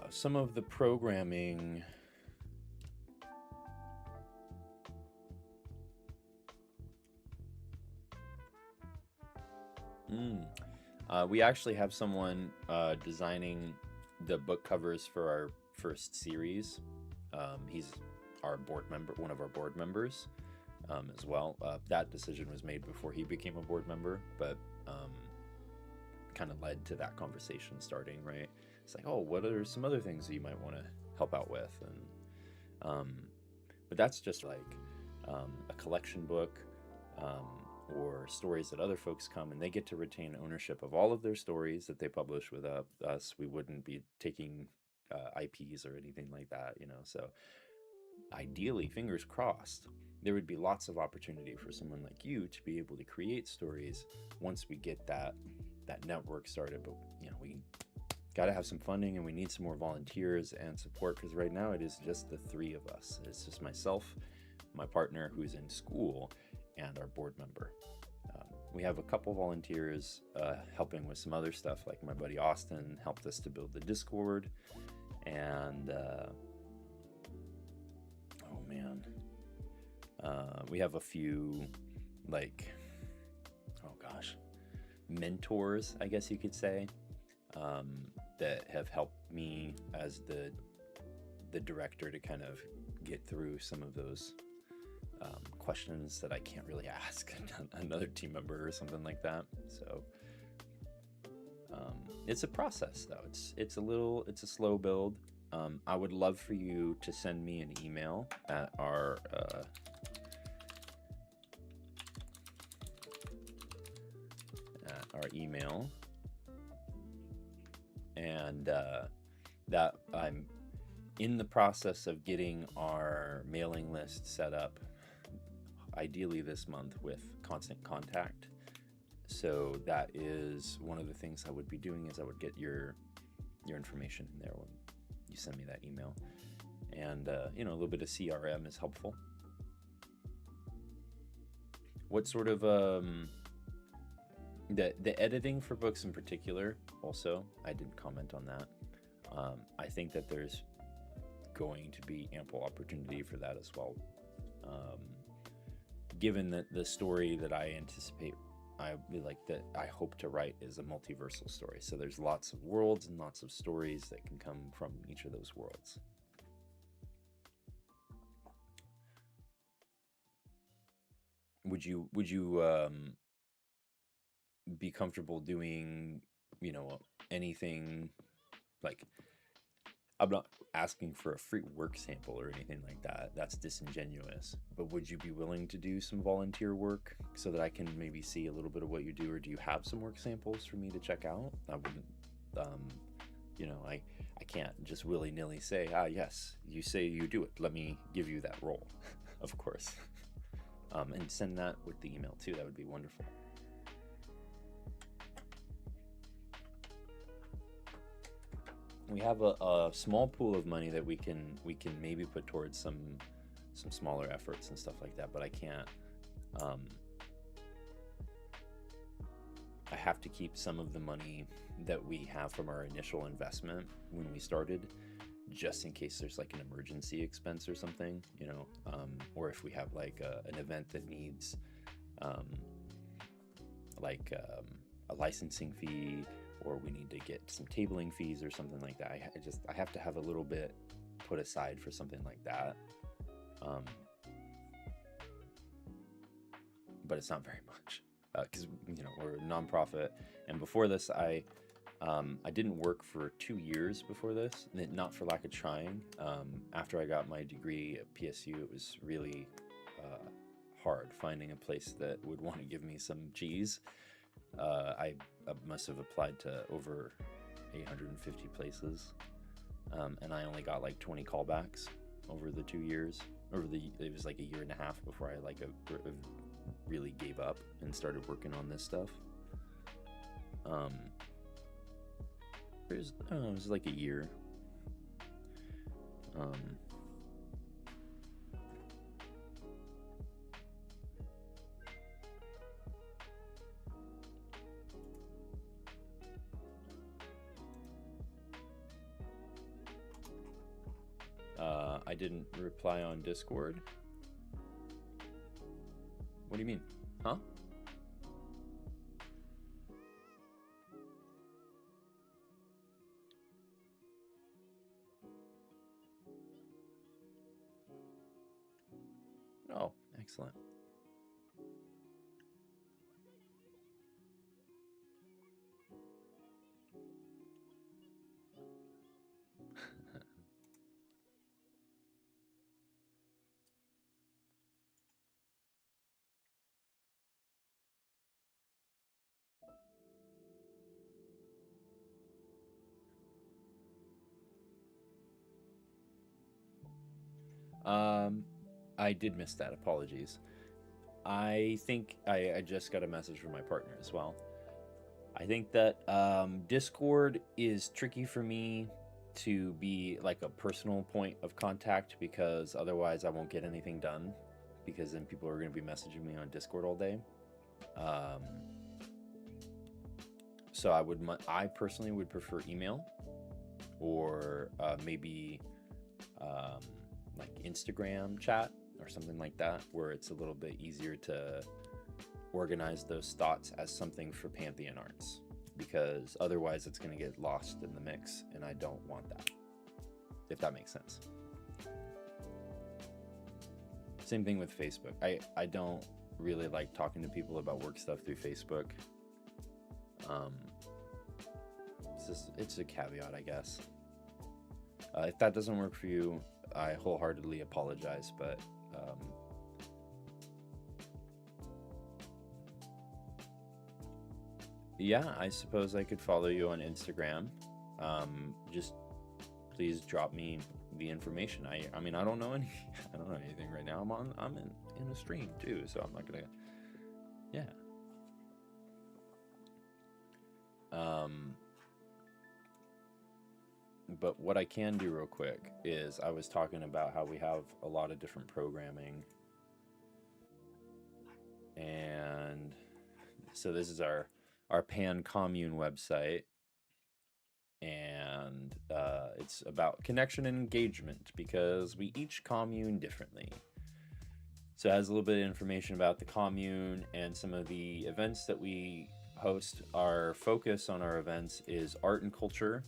Some of the programming. We actually have someone designing the book covers for our first series. He's our board member, one of our board members. As well. That decision was made before he became a board member, but kind of led to that conversation starting, right? It's like, oh, what are some other things that you might want to help out with? And but that's just like a collection book or stories that other folks come and they get to retain ownership of all of their stories that they publish with us. We wouldn't be taking IPs or anything like that, so ideally, fingers crossed, there would be lots of opportunity for someone like you to be able to create stories once we get that network started. But we got to have some funding, and we need some more volunteers and support, because right now it is just the three of us. It's just myself, my partner who's in school, and our board member. We have a couple volunteers helping with some other stuff, like my buddy Austin helped us to build the Discord, and we have a few, mentors, I guess you could say, that have helped me as the director to kind of get through some of those questions that I can't really ask another team member or something like that. So it's a process, though. It's a slow build. I would love for you to send me an email at our email, and that I'm in the process of getting our mailing list set up, ideally this month, with Constant Contact. So that is one of the things I would be doing, is I would get your information in there when you send me that email. And a little bit of CRM is helpful. What sort of the editing for books in particular, also, I didn't comment on that. I think that there's going to be ample opportunity for that as well. Given that the story that I anticipate I hope to write is a multiversal story. So there's lots of worlds and lots of stories that can come from each of those worlds. Would you be comfortable doing, anything like, I'm not asking for a free work sample or anything like that. That's disingenuous. But would you be willing to do some volunteer work so that I can maybe see a little bit of what you do? Or do you have some work samples for me to check out? I wouldn't, I can't just willy-nilly say, yes, you say you do it, let me give you that role. Of course. And send that with the email too. That would be wonderful. We have a small pool of money that we can maybe put towards some smaller efforts and stuff like that, but I can't. I have to keep some of the money that we have from our initial investment when we started, just in case there's like an emergency expense or something, or if we have like an event that needs a licensing fee, or we need to get some tabling fees or something like that. I have to have a little bit put aside for something like that. But it's not very much, because we're a nonprofit. And before this, I didn't work for 2 years before this, not for lack of trying. After I got my degree at PSU, it was really hard finding a place that would want to give me some cheese. I must have applied to over 850 places, and I only got like 20 callbacks over the 2 years. It was like a year and a half before I really gave up and started working on this stuff. It was like a year. I didn't reply on Discord. What do you mean? Huh? Oh, excellent. I did miss that. Apologies. I think I just got a message from my partner as well. I think that Discord is tricky for me to be like a personal point of contact, because otherwise I won't get anything done, because then people are going to be messaging me on Discord all day. So I personally would prefer email, or maybe like Instagram chat or something like that, where it's a little bit easier to organize those thoughts as something for Pantheon Arts, because otherwise it's going to get lost in the mix, and I don't want that, if that makes sense. Same thing with Facebook. I don't really like talking to people about work stuff through Facebook. It's a caveat, I guess. If that doesn't work for you, I wholeheartedly apologize, but yeah, I suppose I could follow you on Instagram. Just please drop me the information. I mean, I don't know anything right now. I'm in a stream too, so I'm not gonna. Yeah. But what I can do real quick is, I was talking about how we have a lot of different programming, and so this is our Pan Commune website, and it's about connection and engagement, because we each commune differently. So it has a little bit of information about the commune and some of the events that we host. Our focus on our events is art and culture,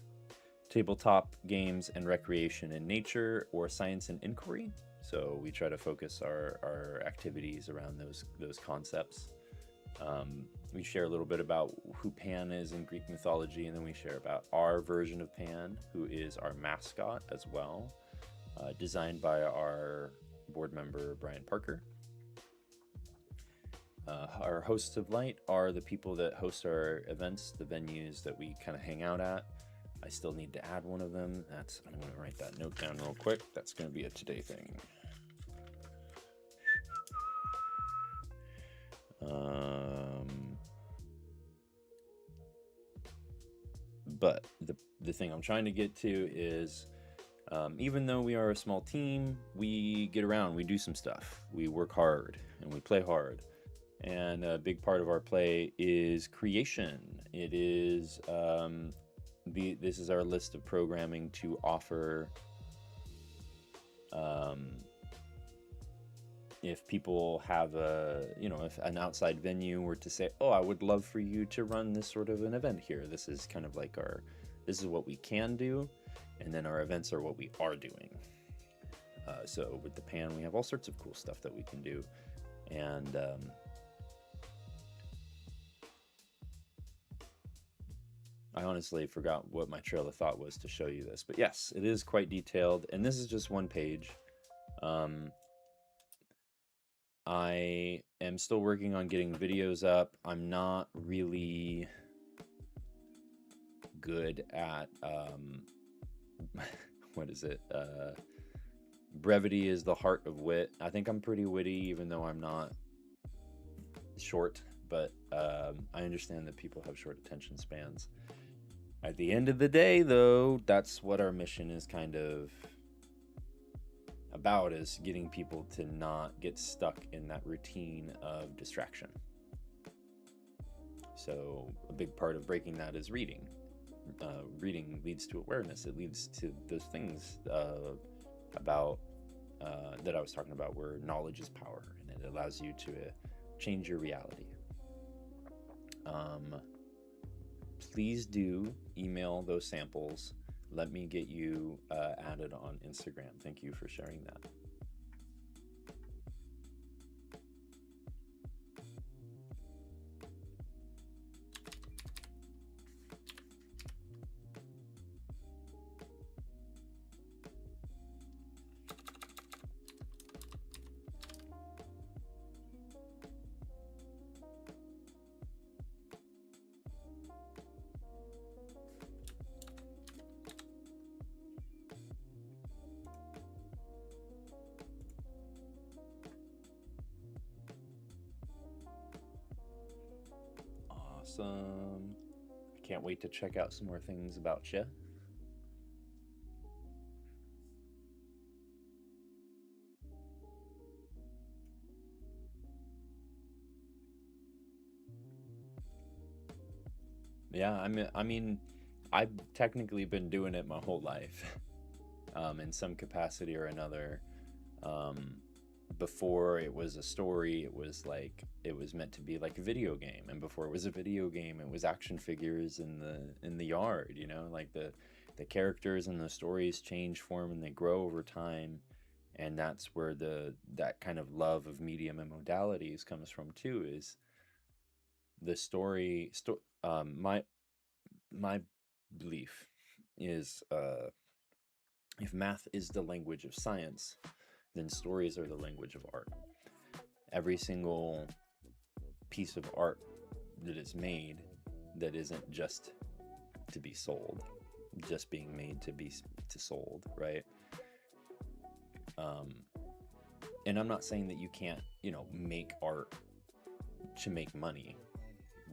tabletop games and recreation and nature, or science and inquiry. So we try to focus our activities around those concepts. We share a little bit about who Pan is in Greek mythology, and then we share about our version of Pan, who is our mascot as well, designed by our board member Brian Parker. Our hosts of light are the people that host our events, the venues that we kind of hang out at. I still need to add one of them. I'm going to write that note down real quick. That's going to be a today thing. But the thing I'm trying to get to is, even though we are a small team, we get around, we do some stuff. We work hard and we play hard. And a big part of our play is creation. It is, this is our list of programming to offer. If people have if an outside venue were to say, oh, I would love for you to run this sort of an event here. This is kind of like this is what we can do. And then our events are what we are doing. So with the Pan, we have all sorts of cool stuff that we can do. And I honestly forgot what my trail of thought was to show you this. But yes, it is quite detailed. And this is just one page. I am still working on getting videos up. I'm not really good at, what is it? Brevity is the heart of wit. I think I'm pretty witty, even though I'm not short, but I understand that people have short attention spans. At the end of the day, though, that's what our mission is kind of about, is getting people to not get stuck in that routine of distraction. So a big part of breaking that is reading. Reading leads to awareness. It leads to those things about that I was talking about, where knowledge is power, and it allows you to change your reality. Please do email those samples. Let me get you added on Instagram. Thank you for sharing that. Awesome. I can't wait to check out some more things about you. Yeah, I mean, I've technically been doing it my whole life, in some capacity or another. Before it was a story, it was meant to be like a video game, and before it was a video game, it was action figures in the yard. You know, like the characters and the stories change form and they grow over time, and that's where that kind of love of medium and modalities comes from too. Is the story my belief is, if math is the language of science, then stories are the language of art. Every single piece of art that is made that isn't just to be sold, just being made to sold, right? And I'm not saying that you can't, make art to make money.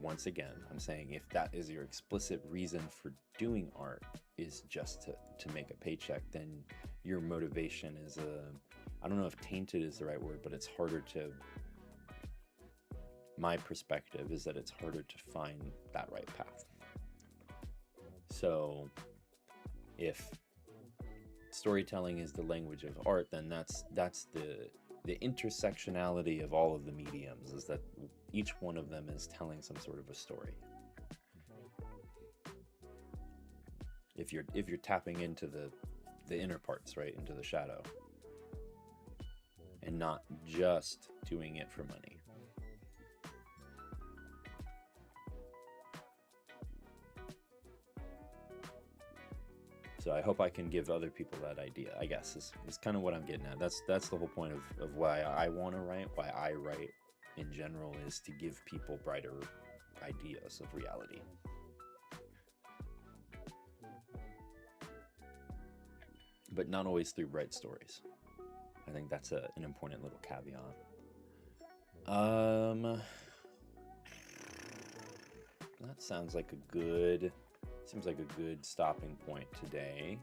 Once again, I'm saying if that is your explicit reason for doing art, is just to make a paycheck, then your motivation is I don't know if tainted is the right word, but it's harder to, my perspective is that it's harder to find that right path. So if storytelling is the language of art, then that's the intersectionality of all of the mediums is that each one of them is telling some sort of a story. If you're tapping into the inner parts, right, into the shadow, and not just doing it for money. So I hope I can give other people that idea, I guess, is kind of what I'm getting at. That's the whole point of why I want to write, why I write in general, is to give people brighter ideas of reality. But not always through bright stories. I think that's an important little caveat. That sounds like seems like a good stopping point today.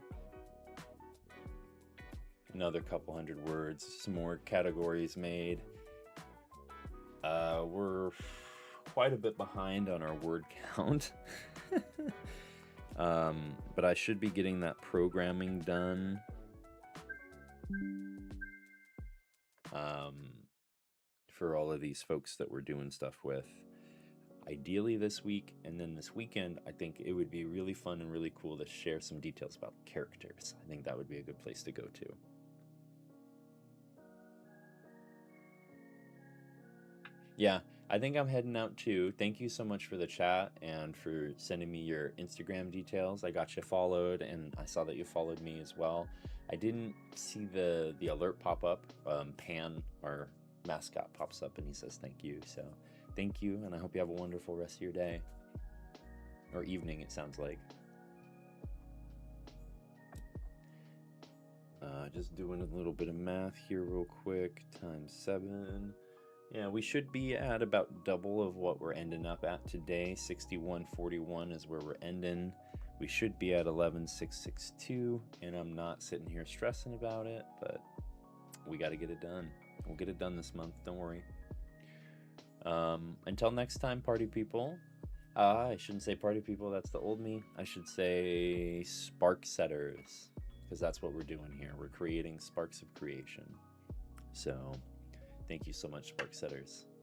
Another couple hundred words, some more categories made. We're quite a bit behind on our word count. But I should be getting that programming done. For all of these folks that we're doing stuff with. Ideally this week, and then this weekend, I think it would be really fun and really cool to share some details about characters. I think that would be a good place to go to. Yeah, I think I'm heading out too. Thank you so much for the chat and for sending me your Instagram details. I got you followed, and I saw that you followed me as well. I didn't see the alert pop up. Pan, our mascot, pops up and he says thank you. So thank you, and I hope you have a wonderful rest of your day. Or evening, it sounds like. Just doing a little bit of math here real quick. Times 7. Yeah, we should be at about double of what we're ending up at today. 6141 is where we're ending. We should be at 11662, and I'm not sitting here stressing about it, but we got to get it done. We'll get it done this month, don't worry. Until next time, party people. I shouldn't say party people, that's the old me. I should say spark setters, because that's what we're doing here. We're creating sparks of creation. So thank you so much, spark setters.